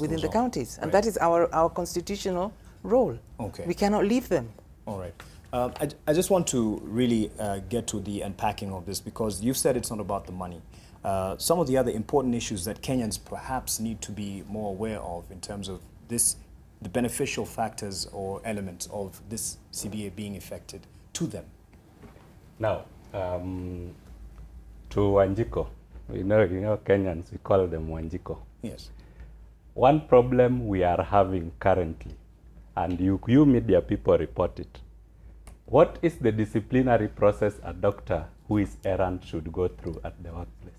Speaker 9: within the counties. And that is our constitutional role.
Speaker 1: Okay.
Speaker 9: We cannot leave them.
Speaker 1: All right. I just want to really get to the unpacking of this, because you've said it's not about the money. Some of the other important issues that Kenyans perhaps need to be more aware of in terms of this, the beneficial factors or elements of this CBA being effected to them.
Speaker 6: Now, to Wanjiko, you know Kenyans, we call them Wanjiko.
Speaker 1: Yes.
Speaker 6: One problem we are having currently, and you media people report it, What is the disciplinary process a doctor who is errant should go through at the workplace?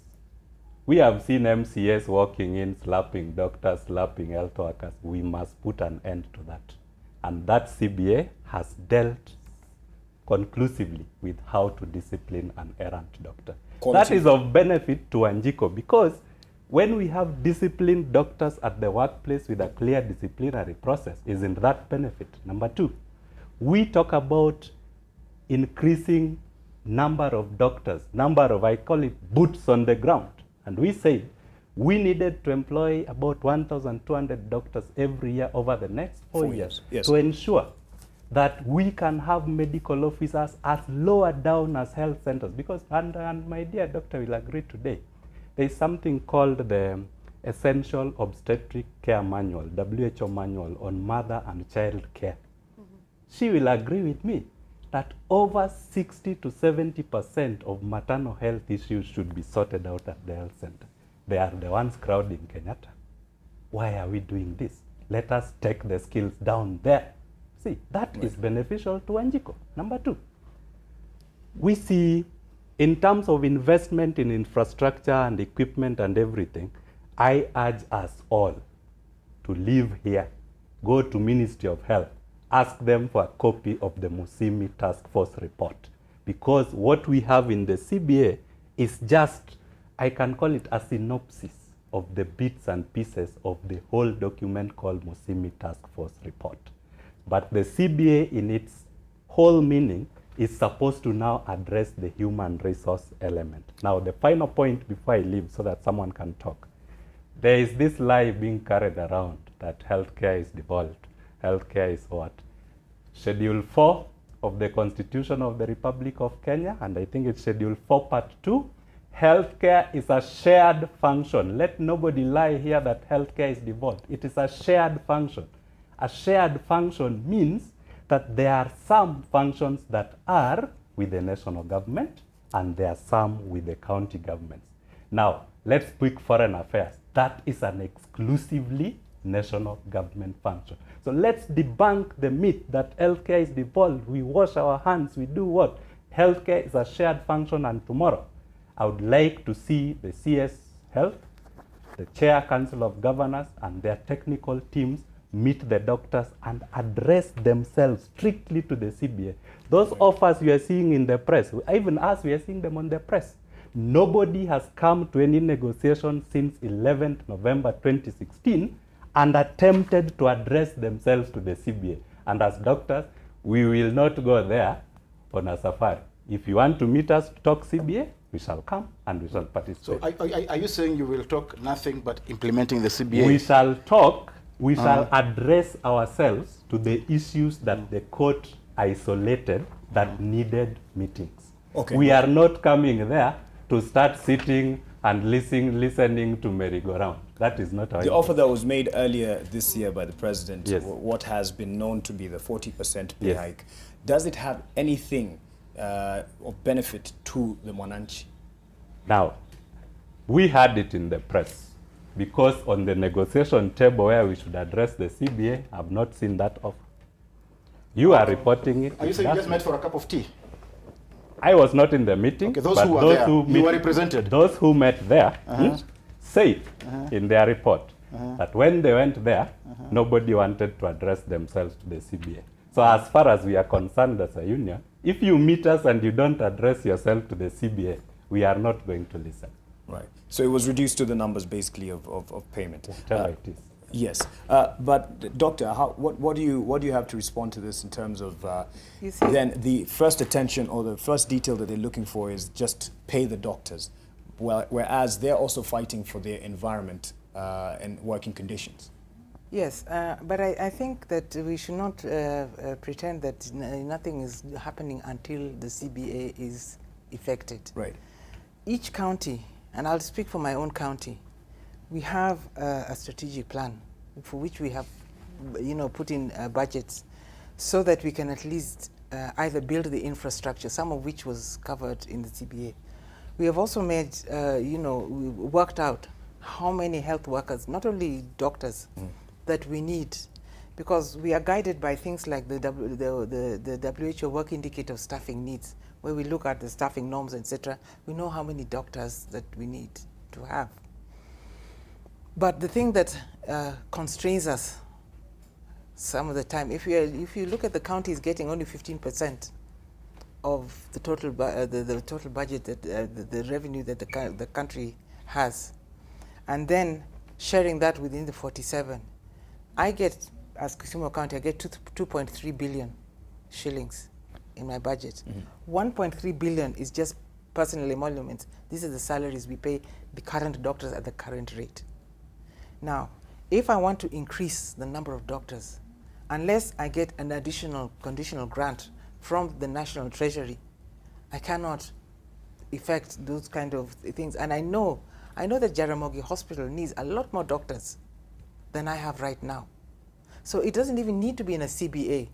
Speaker 6: We have seen MCS walking in, slapping doctors, slapping health workers. We must put an end to that. And that CBA has dealt conclusively with how to discipline an errant doctor. That is of benefit to Wanjiko, because when we have disciplined doctors at the workplace with a clear disciplinary process, isn't that benefit? Number two, we talk about increasing number of doctors, number of, I call it, boots on the ground. And we say we needed to employ about 1,200 doctors every year over the next 4 years
Speaker 1: yes.
Speaker 6: to ensure that we can have medical officers as lower down as health centers. Because, and my dear doctor will agree today, there is something called the Essential Obstetric Care Manual, WHO manual on mother and child care. She will agree with me that over 60 to 70% of maternal health issues should be sorted out at the health center. They are the ones crowding Kenyatta. Why are we doing this? Let us take the skills down there. See, that is beneficial to Wanjiko. Number two, we see in terms of investment in infrastructure and equipment and everything, I urge us all to leave here, go to Ministry of Health, ask them for a copy of the Musimi Task Force report. Because what we have in the CBA is just, I can call it a synopsis of the bits and pieces of the whole document called Musimi Task Force report. But the CBA in its whole meaning is supposed to now address the human resource element. Now, the final point before I leave so that someone can talk. There is this lie being carried around that healthcare is devolved. Healthcare is what? Schedule 4 of the Constitution of the Republic of Kenya, and I think it's Schedule 4 Part 2. Healthcare is a shared function. Let nobody lie here that healthcare is devolved. It is a shared function. A shared function means that there are some functions that are with the national government and there are some with the county governments. Now, let's speak foreign affairs. That is an exclusively national government function. So let's debunk the myth that healthcare is devolved. We wash our hands, we do what? Healthcare is a shared function, and tomorrow I would like to see the CS Health, the Chair Council of Governors and their technical teams meet the doctors and address themselves strictly to the CBA. Those offers you are seeing in the press, even us, we are seeing them on the press. Nobody has come to any negotiation since 11th November 2016 and attempted to address themselves to the CBA. And as doctors, we will not go there on a safari. If you want to meet us to talk CBA, we shall come and we shall participate.
Speaker 8: So are you saying you will talk nothing but implementing the CBA?
Speaker 6: We shall talk, we shall address ourselves to the issues that the court isolated that needed meetings.
Speaker 1: Okay.
Speaker 6: We are not coming there to start sitting and listening to merry-go-round. That is not our
Speaker 1: The offer that was made earlier this year by the president,
Speaker 6: Yes.
Speaker 1: what has been known to be the 40% pay
Speaker 6: Yes.
Speaker 1: hike, does it have anything of benefit to the Mwananchi?
Speaker 6: Now, we had it in the press because on the negotiation table where we should address the CBA, I've not seen that offer. You are reporting it.
Speaker 8: Are you saying you just met for a cup of tea?
Speaker 6: I was not in the meeting.
Speaker 8: Okay, those
Speaker 6: but
Speaker 8: who were there, you were represented.
Speaker 6: Those who met there said in their report that when they went there, nobody wanted to address themselves to the CBA. So as far as we are concerned as a union, if you meet us and you don't address yourself to the CBA, we are not going to listen.
Speaker 1: Right. So it was reduced to the numbers basically of payment.
Speaker 6: Whatever it is.
Speaker 1: Yes, but Doctor, what do you have to respond to this in terms of
Speaker 9: You see,
Speaker 1: then the first attention or the first detail that they're looking for is just pay the doctors, well, whereas they're also fighting for their environment and working conditions.
Speaker 9: yes, but I think that we should not pretend that nothing is happening until the CBA is effected.
Speaker 1: Right.
Speaker 9: Each county, and I'll speak for my own county, we have a strategic plan for which we have, put in budgets so that we can at least either build the infrastructure, some of which was covered in the CBA. We have also made, we worked out how many health workers, not only doctors, that we need, because we are guided by things like the WHO work indicator of staffing needs, where we look at the staffing norms, etc. We know how many doctors that we need to have. But the thing that constrains us some of the time, if you look at the counties getting only 15% of the total the total budget that the revenue that the country has, and then sharing that within the 47, I get, as Kisumu County, I get 2.3 billion shillings in my budget. 1.3 billion is just personal emoluments. These are the salaries we pay the current doctors at the current rate. Now, if I want to increase the number of doctors, unless I get an additional conditional grant from the National Treasury, I cannot effect those kind of things. And I know that Jaramogi Hospital needs a lot more doctors than I have right now. So it doesn't even need to be in a CBA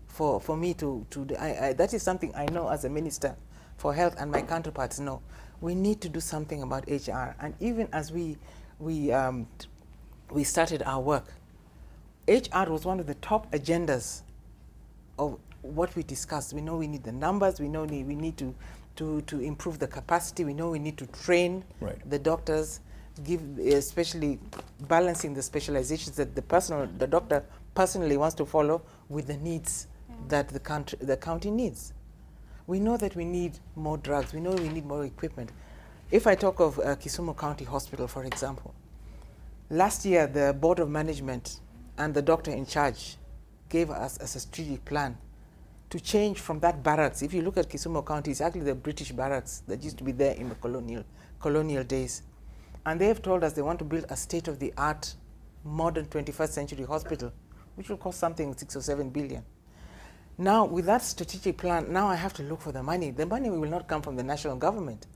Speaker 9: for me to that is something I know as a minister for health, and my counterparts know. We need to do something about HR. And even as we started our work, HR was one of the top agendas of what we discussed. We know we need the numbers, we know we need to improve the capacity, we know we need to train the doctors, especially balancing the specializations that the doctor personally wants to follow with the needs that the county needs. We know that we need more drugs, we know we need more equipment. If I talk of Kisumu County Hospital, for example, last year the Board of Management and the doctor in charge gave us as a strategic plan to change from that barracks. If you look at Kisumu County, it's actually the British barracks that used to be there in the colonial days. And they have told us they want to build a state-of-the-art, modern 21st century hospital, which will cost something 6 or 7 billion. Now, with that strategic plan, now I have to look for the money. The money will not come from the national government.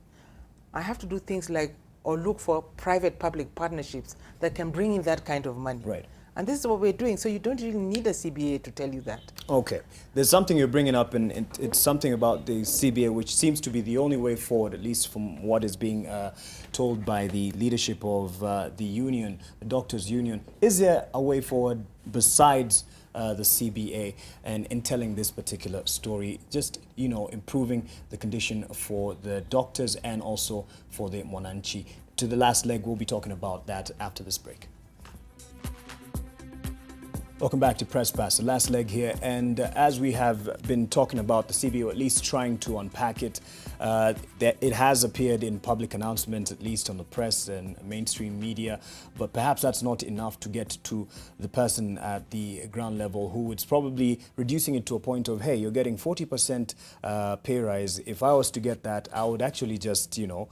Speaker 9: I have to do things like, or look for private-public partnerships that can bring in that kind of money.
Speaker 1: Right.
Speaker 9: And this is what we're doing. So you don't really need a CBA to tell you that.
Speaker 1: Okay. There's something you're bringing up, and it's something about the CBA, which seems to be the only way forward, at least from what is being told by the leadership of the union, the doctors' union. Is there a way forward besides the CBA and in telling this particular story, just, you know, improving the condition for the doctors and also for the Mwananchi? To the last leg, we'll be talking about that after this break. Welcome back to Presspass, the last leg here, and as we have been talking about the CBA, or at least trying to unpack it, it has appeared in public announcements, at least on the press and mainstream media, but perhaps that's not enough to get to the person at the ground level who is probably reducing it to a point of, hey, you're getting 40% pay rise. If I was to get that, I would actually just, you know,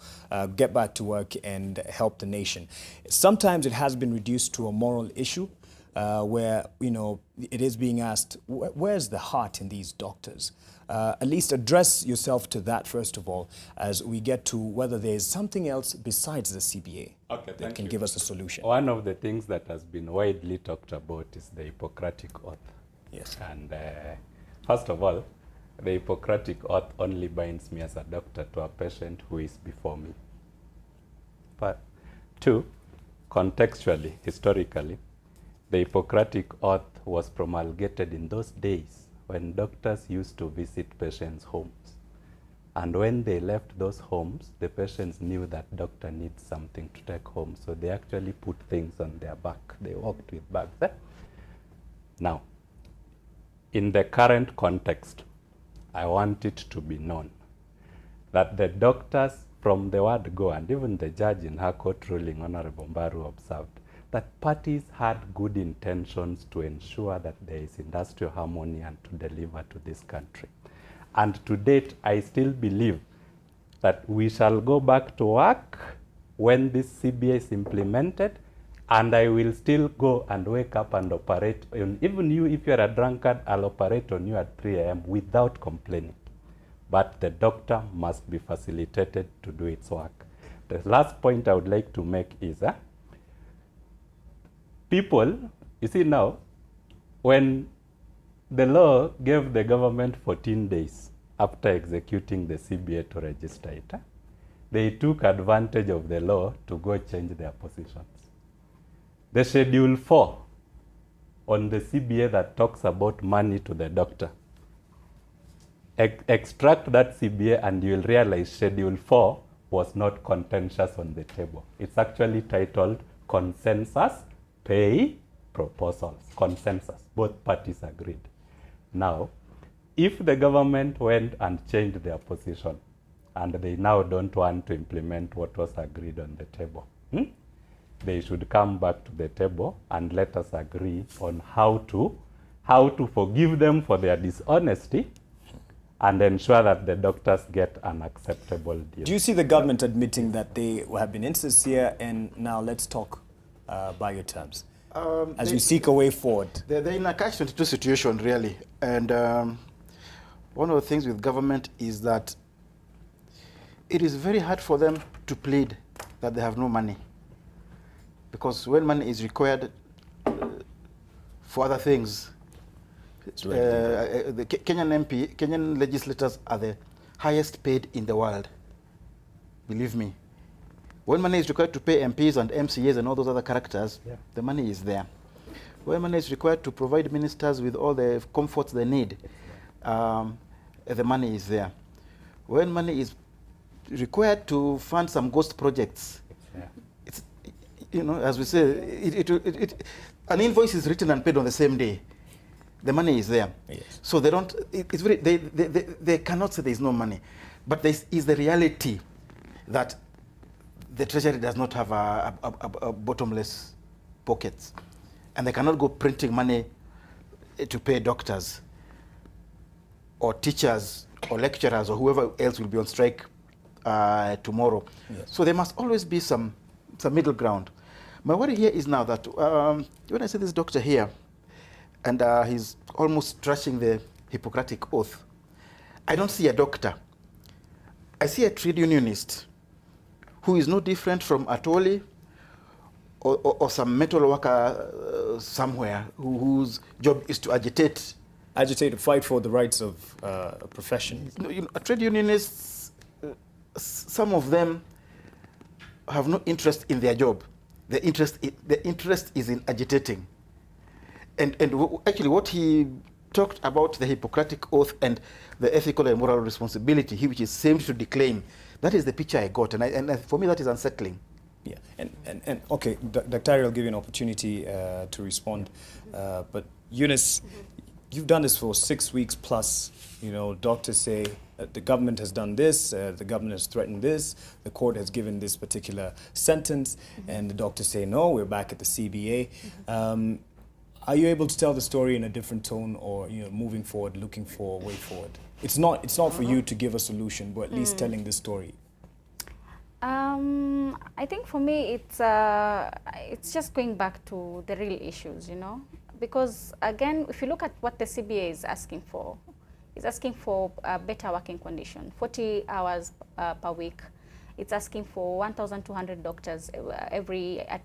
Speaker 1: get back to work and help the nation. Sometimes it has been reduced to a moral issue, where, you know, it is being asked, where's the heart in these doctors? At least address yourself to that, first of all, as we get to whether there's something else besides the CBA that can give us a solution.
Speaker 6: One of the things that has been widely talked about is the Hippocratic Oath.
Speaker 1: Yes.
Speaker 6: And first of all, the Hippocratic Oath only binds me as a doctor to a patient who is before me. But two, contextually, historically, the Hippocratic Oath was promulgated in those days when doctors used to visit patients' homes. And when they left those homes, the patients knew that doctor needs something to take home, so they actually put things on their back. They walked with bags. Now, in the current context, I want it to be known that the doctors from the word go, and even the judge in her court ruling, Honorable Mbaru, observed that parties had good intentions to ensure that there is industrial harmony and to deliver to this country. And to date, I still believe that we shall go back to work when this CBA is implemented, and I will still go and wake up and operate on, even you, if you're a drunkard, I'll operate on you at 3 a.m. without complaining. But the doctor must be facilitated to do its work. The last point I would like to make is, people, you see now, when the law gave the government 14 days after executing the CBA to register it, they took advantage of the law to go change their positions. The Schedule 4 on the CBA that talks about money to the doctor. Extract that CBA and you'll realize Schedule 4 was not contentious on the table. It's actually titled Consensus Pay Proposals. Consensus. Both parties agreed. Now, if the government went and changed their position and they now don't want to implement what was agreed on the table, they should come back to the table and let us agree on how to forgive them for their dishonesty and ensure that the doctors get an acceptable deal.
Speaker 1: Do you see the government admitting that they have been insincere and now let's talk by your terms? As we seek a way forward.
Speaker 8: They're in a catch-22 situation, really. And one of the things with government is that it is very hard for them to plead that they have no money. Because when money is required for other things, the Kenyan legislators are the highest paid in the world. Believe me. When money is required to pay MPs and MCAs and all those other characters, the money is there. When money is required to provide ministers with all the comforts they need, the money is there. When money is required to fund some ghost projects, it's, you know, as we say, an invoice is written and paid on the same day. The money is there.
Speaker 1: Yes.
Speaker 8: So they don't, it's very, they cannot say there is no money. But there is the reality that the Treasury does not have a bottomless pockets. And they cannot go printing money to pay doctors or teachers or lecturers or whoever else will be on strike tomorrow. Yes. So there must always be some middle ground. My worry here is now that when I see this doctor here, and he's almost trashing the Hippocratic Oath, I don't see a doctor. I see a trade unionist who is no different from Atoli or some metal worker somewhere whose job is to agitate.
Speaker 1: Agitate to fight for the rights of a profession.
Speaker 8: You know, trade unionists, some of them have no interest in their job. The interest is in agitating. And actually what he talked about, the Hippocratic Oath and the ethical and moral responsibility, which is same to declaim, that is the picture I got. And for me, that is unsettling.
Speaker 1: Yeah, and okay, Dr. I'll give you an opportunity to respond. But Eunice, you've done this for 6 weeks plus. You know, doctors say the government has done this, the government has threatened this, the court has given this particular sentence, and the doctors say, no, we're back at the CBA. Are you able to tell the story in a different tone, or moving forward, looking for a way forward? It's not for you to give a solution, but at least telling the story.
Speaker 7: I think for me, it's just going back to the real issues, because again, if you look at what the CBA is asking for, it's asking for a better working condition, 40 hours per week. It's asking for 1,200 doctors at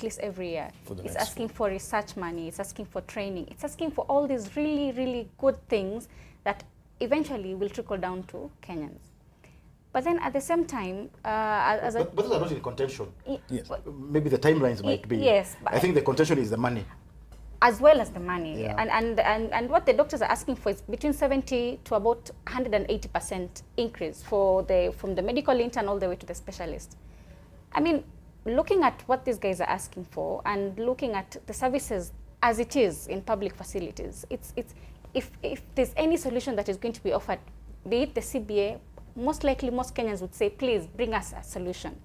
Speaker 7: least every year. It's asking for research money. It's asking for training. It's asking for all these really, really good things that eventually will trickle down to Kenyans. But then at the same time,
Speaker 8: but those are not in contention. Yes. Maybe the timelines might be.
Speaker 7: Yes.
Speaker 8: I think the contention is the money.
Speaker 7: As well as the money.
Speaker 8: Yeah.
Speaker 7: And what the doctors are asking for is between 70 to about 180% increase from the medical intern all the way to the specialist. I mean, looking at what these guys are asking for and looking at the services as it is in public facilities, if there's any solution that is going to be offered, be it the CBA, most likely most Kenyans would say, please bring us a solution.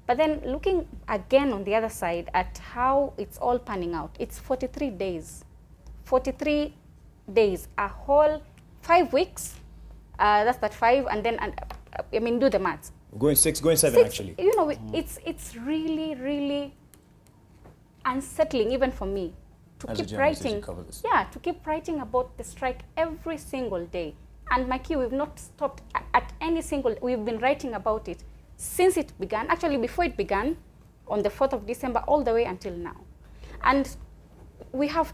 Speaker 7: But then looking again on the other side at how it's all panning out, it's 43 days. 43 days, a whole 5 weeks, that's that 5, and then, I mean, do the maths.
Speaker 1: Going 6, going 7 actually.
Speaker 7: It's really, really unsettling even for me to
Speaker 1: As
Speaker 7: keep writing. To keep writing about the strike every single day. And Mikey, we've not stopped at any single, we've been writing about it since it began, actually before it began, on the 4th of December, all the way until now. And we have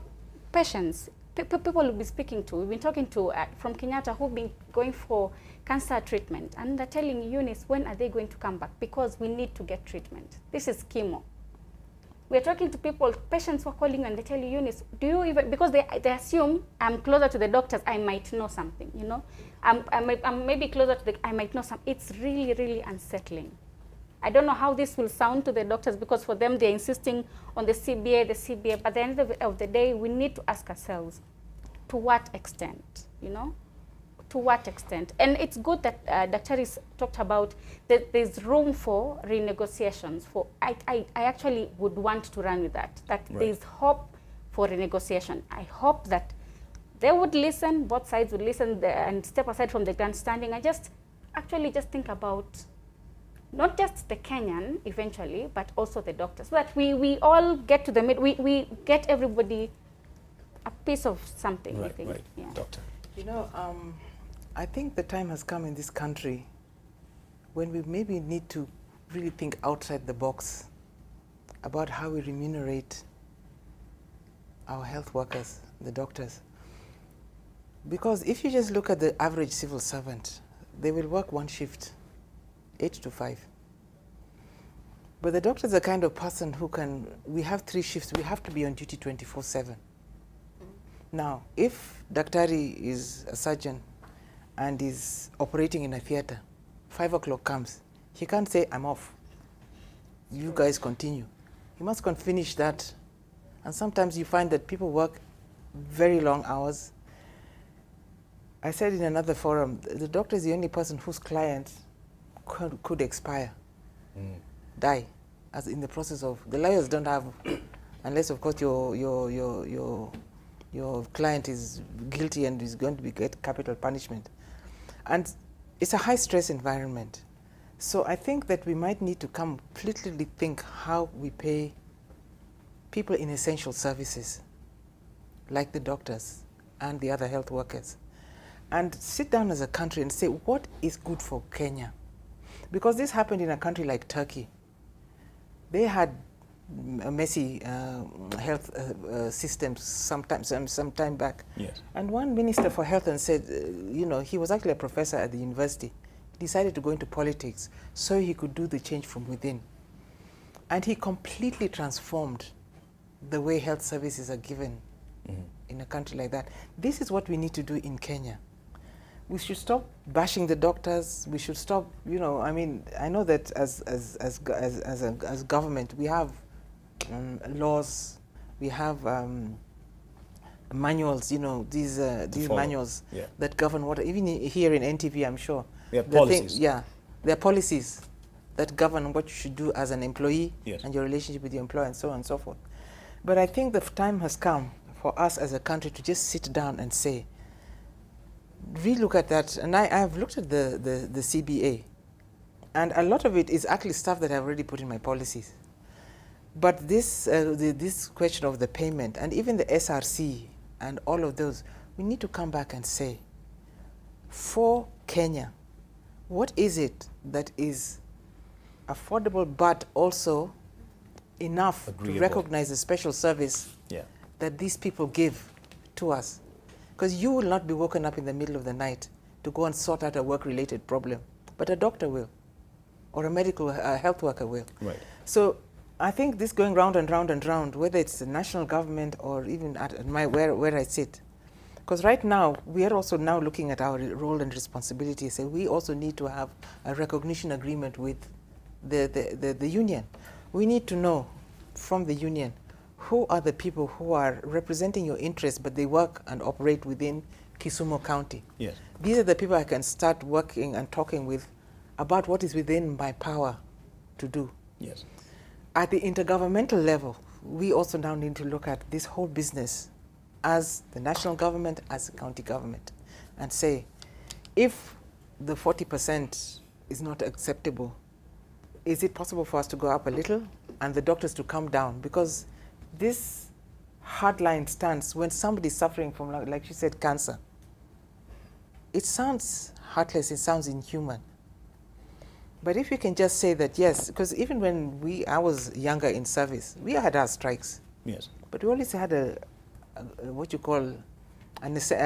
Speaker 7: patients, people we'll be speaking to, we've been talking to from Kenyatta who've been going for cancer treatment, and they're telling Eunice, when are they going to come back? Because we need to get treatment. This is chemo. We're talking to people, patients who are calling and they tell you, Eunice, do you even, because they assume I'm closer to the doctors, I might know something, you know. I'm maybe closer to I might know something. It's really, really unsettling. I don't know how this will sound to the doctors, because for them, they're insisting on the CBA, but at the end of the day, we need to ask ourselves, to what extent, you know? To what extent? And it's good that Dr. talked about that there's room for renegotiations. I actually would want to run with that there's hope for renegotiation. I hope that they would listen, both sides would listen and step aside from the grandstanding and just think about not just the Kenyan eventually, but also the doctors, so that we all get to the mid, we get everybody a piece of something, I think. Yeah.
Speaker 1: Doctor.
Speaker 9: You know, I think the time has come in this country when we maybe need to really think outside the box about how we remunerate our health workers, the doctors. Because if you just look at the average civil servant, they will work one shift, 8 to 5. But the doctor is the kind of person who can, we have 3 shifts, we have to be on duty 24/7. Now, if Daktari is a surgeon and is operating in a theater, 5 o'clock comes, he can't say, I'm off. You guys continue. He must finish that. And sometimes you find that people work very long hours. I said in another forum, the doctor is the only person whose client could expire, die, as in the process of, the lawyers don't have, unless of course your client is guilty and is going to get capital punishment. And it's a high stress environment. So I think that we might need to completely think how we pay people in essential services, like the doctors and the other health workers, and sit down as a country and say, what is good for Kenya? Because this happened in a country like Turkey. They had a messy health systems some time back.
Speaker 1: Yes.
Speaker 9: And one minister for health and said, you know, he was actually a professor at the university, decided to go into politics so he could do the change from within. And he completely transformed the way health services are given in a country like that. This is what we need to do in Kenya. We should stop bashing the doctors. We should stop, you know, I mean, I know that as government, we have laws, we have manuals, you know, these manuals that govern what, even here in NTV, I'm sure.
Speaker 1: We have policies.
Speaker 9: There are policies that govern what you should do as an employee
Speaker 1: Yes.
Speaker 9: and your relationship with your employer and so on and so forth. But I think the time has come for us as a country to just sit down and say, relook at that. And I've looked at the CBA, and a lot of it is actually stuff that I've already put in my policies. But this question of the payment and even the SRC and all of those, we need to come back and say, for Kenya, what is it that is affordable but also enough to recognize the special service that these people give to us? Because you will not be woken up in the middle of the night to go and sort out a work-related problem, but a doctor will, or a medical health worker will.
Speaker 1: Right.
Speaker 9: So I think this going round and round and round, whether it's the national government or even at where I sit, because right now we are also now looking at our role and responsibility. So we also need to have a recognition agreement with the union. We need to know from the union who are the people who are representing your interests, but they work and operate within Kisumu County.
Speaker 1: Yes.
Speaker 9: These are the people I can start working and talking with about what is within my power to do.
Speaker 1: Yes.
Speaker 9: At the intergovernmental level, we also now need to look at this whole business as the national government, as the county government, and say, if the 40% is not acceptable, is it possible for us to go up a little and the doctors to come down? Because this hardline stance, when somebody is suffering from, like you said, cancer, it sounds heartless, it sounds inhuman. But if you can just say that, yes, because even when I was younger in service, we had our strikes.
Speaker 1: Yes.
Speaker 9: But we always had a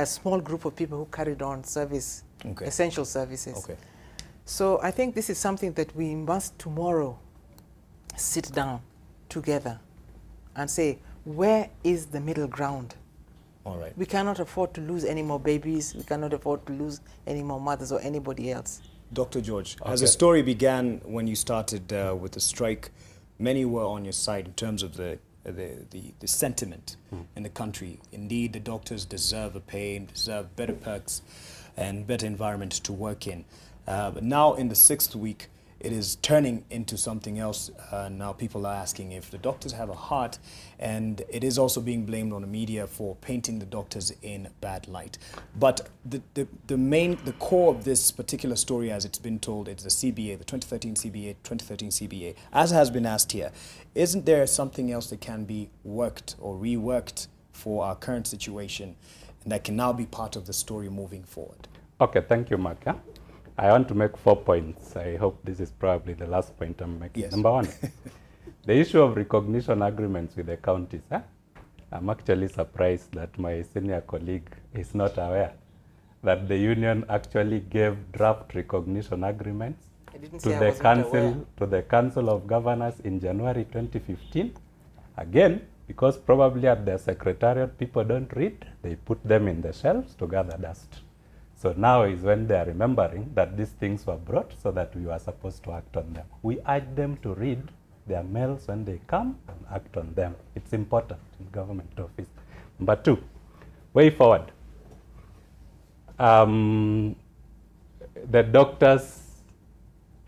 Speaker 9: small group of people who carried on service, essential services.
Speaker 1: Okay.
Speaker 9: So I think this is something that we must tomorrow sit down together and say, where is the middle ground?
Speaker 1: All right.
Speaker 9: We cannot afford to lose any more babies. We cannot afford to lose any more mothers or anybody else.
Speaker 1: Dr. George,
Speaker 6: Okay.
Speaker 1: as the story began when you started with the strike, many were on your side in terms of the sentiment in the country. Indeed, the doctors deserve a pay, deserve better perks and better environment to work in. But now in the 6th week, it is turning into something else. Now people are asking if the doctors have a heart, and it is also being blamed on the media for painting the doctors in bad light. But the core of this particular story, as it's been told, it's the CBA, the 2013 CBA, 2013 CBA. As has been asked here, isn't there something else that can be worked or reworked for our current situation, and that can now be part of the story moving forward?
Speaker 6: Okay, thank you, Mark. I want to make 4 points. I hope this is probably the last point I'm making.
Speaker 1: Yes.
Speaker 6: Number 1, the issue of recognition agreements with the counties. I'm actually surprised that my senior colleague is not aware that the union actually gave draft recognition agreements to the Council of Governors in January 2015. Again, because probably at their secretariat people don't read, they put them in the shelves to gather dust. So now is when they are remembering that these things were brought so that we were supposed to act on them. We urge them to read their mails when they come and act on them. It's important in government office. Number 2, way forward. The doctors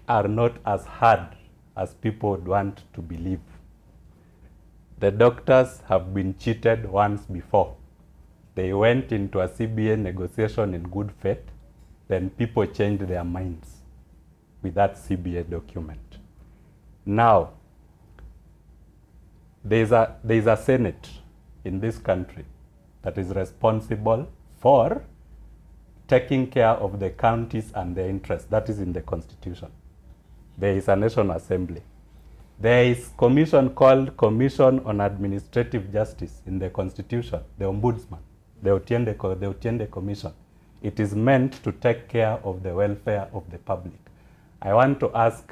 Speaker 6: are not as hard as people would want to believe. The doctors have been cheated once before. They went into a CBA negotiation in good faith, then people changed their minds with that CBA document. Now, there's a Senate in this country that is responsible for taking care of the counties and their interests. That is in the Constitution. There is a National Assembly. There is a commission called Commission on Administrative Justice in the Constitution, the Ombudsman. The Otiende Commission. It is meant to take care of the welfare of the public. I want to ask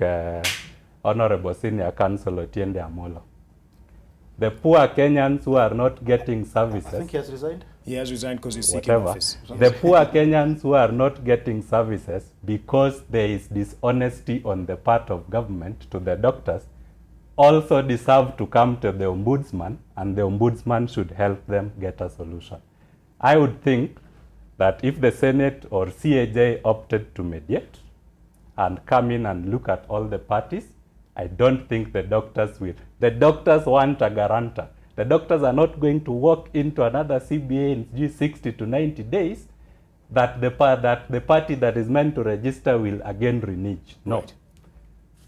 Speaker 6: Honorable Senior Counsel Otiende Amolo, the poor Kenyans who are not getting services.
Speaker 8: I think he has resigned.
Speaker 1: He has resigned because he's seeking office.
Speaker 6: The poor Kenyans who are not getting services because there is dishonesty on the part of government to the doctors also deserve to come to the Ombudsman, and the Ombudsman should help them get a solution. I would think that if the Senate or CAJ opted to mediate and come in and look at all the parties, I don't think the doctors will. The doctors want a guarantor. The doctors are not going to walk into another CBA in 60 to 90 days that the party that is meant to register will again renege. No.
Speaker 1: Right.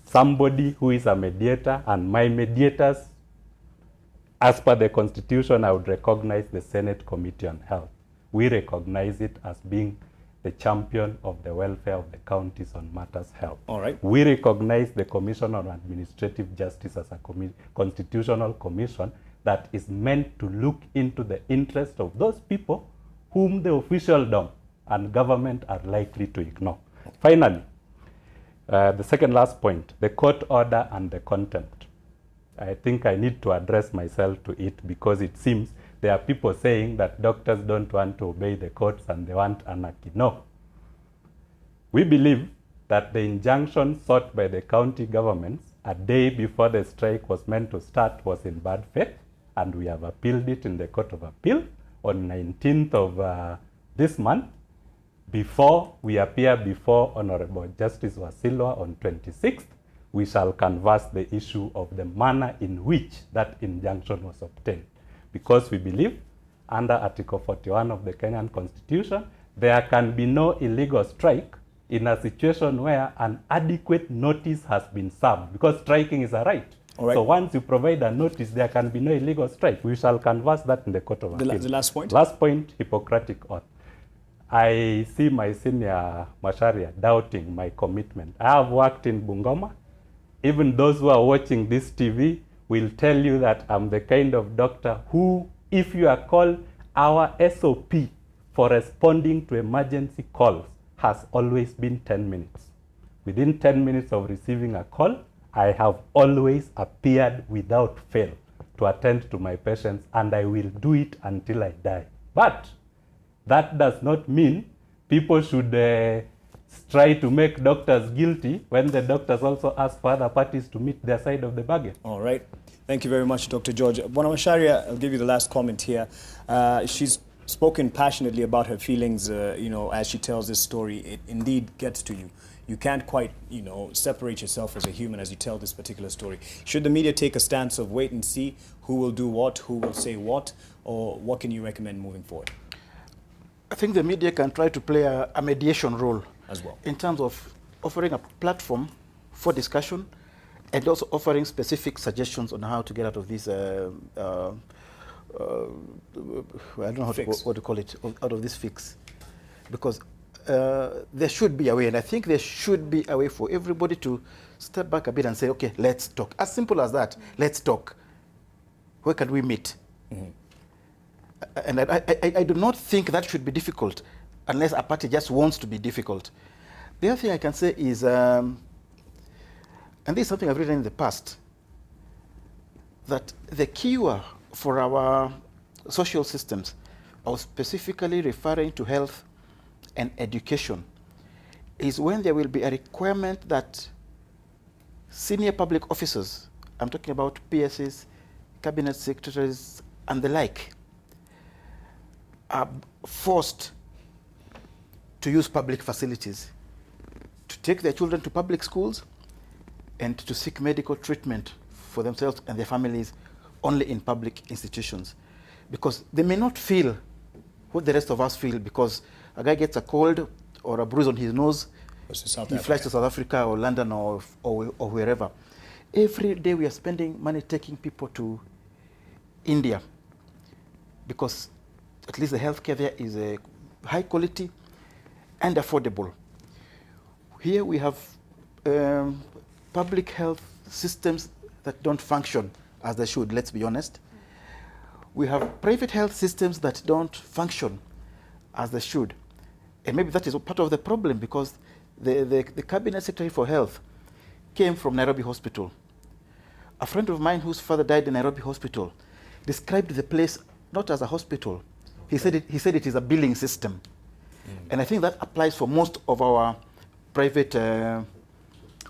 Speaker 6: Somebody who is a mediator, and my mediators, as per the Constitution, I would recognize the Senate Committee on Health. We recognize it as being the champion of the welfare of the counties on matters health.
Speaker 1: All right.
Speaker 6: We recognize the Commission on Administrative Justice as a constitutional commission that is meant to look into the interest of those people whom the officialdom and government are likely to ignore. Finally, the second last point, the court order and the contempt. I think I need to address myself to it because it seems there are people saying that doctors don't want to obey the courts and they want anarchy. No. We believe that the injunction sought by the county governments a day before the strike was meant to start was in bad faith, and we have appealed it in the Court of Appeal on 19th of this month before we appear before Honorable Justice Wasilwa on 26th. We shall canvass the issue of the manner in which that injunction was obtained. Because we believe, under Article 41 of the Kenyan Constitution, there can be no illegal strike in a situation where an adequate notice has been served, because striking is a right.
Speaker 1: All right.
Speaker 6: So once you provide a notice, there can be no illegal strike. We shall canvass that in the Court of Appeal.
Speaker 1: The last point?
Speaker 6: Last point, Hippocratic oath. I see my senior Macharia doubting my commitment. I have worked in Bungoma. Even those who are watching this TV will tell you that I'm the kind of doctor who, if you are called, our SOP for responding to emergency calls has always been 10 minutes. Within 10 minutes of receiving a call, I have always appeared without fail to attend to my patients, and I will do it until I die. But that does not mean people should try to make doctors guilty when the doctors also ask for other parties to meet their side of the bargain.
Speaker 1: All right. Thank you very much, Dr. George. Bwana Macharia, I'll give you the last comment here. She's spoken passionately about her feelings, as she tells this story. It indeed gets to you. You can't quite, separate yourself as a human as you tell this particular story. Should the media take a stance of wait and see who will do what, who will say what, or what can you recommend moving forward?
Speaker 8: I think the media can try to play a mediation role
Speaker 1: as well,
Speaker 8: in terms of offering a platform for discussion and also offering specific suggestions on how to get out of this, I don't know what to call it, out of this fix. Because there should be a way, and I think there should be a way for everybody to step back a bit and say, okay, let's talk. As simple as that, let's talk. Where can we meet? Mm-hmm. And I do not think that should be difficult unless a party just wants to be difficult. The other thing I can say is, and this is something I've written in the past, that the cure for our social systems, I was specifically referring to health and education, is when there will be a requirement that senior public officers, I'm talking about PSs, cabinet secretaries, and the like, are forced to use public facilities, to take their children to public schools, and to seek medical treatment for themselves and their families only in public institutions. Because they may not feel what the rest of us feel, because a guy gets a cold or a bruise on his nose, he flies to South Africa or London or wherever. Every day we are spending money taking people to India, because at least the healthcare there is a high quality and affordable. Here we have public health systems that don't function as they should, let's be honest. We have private health systems that don't function as they should. And maybe that is part of the problem, because the Cabinet Secretary for Health came from Nairobi Hospital. A friend of mine whose father died in Nairobi Hospital described the place not as a hospital. He said it is a billing system. And I think that applies for most of our private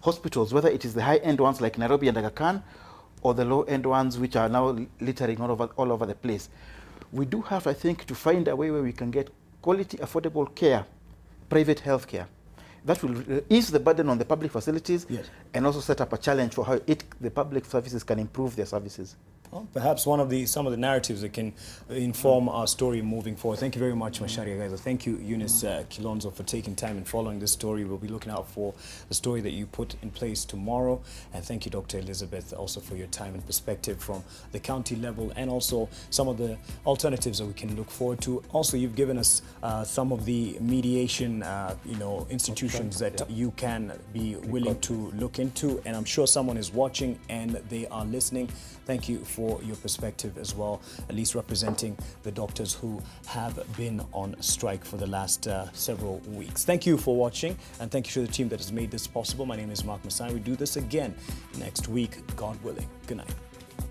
Speaker 8: hospitals, whether it is the high-end ones like Nairobi and Aga Khan, or the low-end ones which are now littering all over the place. We do have, I think, to find a way where we can get quality, affordable care, private health care. That will ease the burden on the public facilities, yes, and also set up a challenge for how the public services can improve their services.
Speaker 1: Well, perhaps some of the narratives that can inform our story moving forward. Thank you very much, Macharia Gaitho. Thank you, Eunice Kilonzo, for taking time and following this story. We'll be looking out for the story that you put in place tomorrow. And thank you, Dr. Elizabeth, also for your time and perspective from the county level, and also some of the alternatives that we can look forward to. Also, you've given us some of the mediation, institutions that you can be willing to look into. And I'm sure someone is watching and they are listening. Thank you for your perspective as well, at least representing the doctors who have been on strike for the last several weeks. Thank you for watching, and thank you to the team that has made this possible. My name is Masai. We do this again next week, God willing. Good night.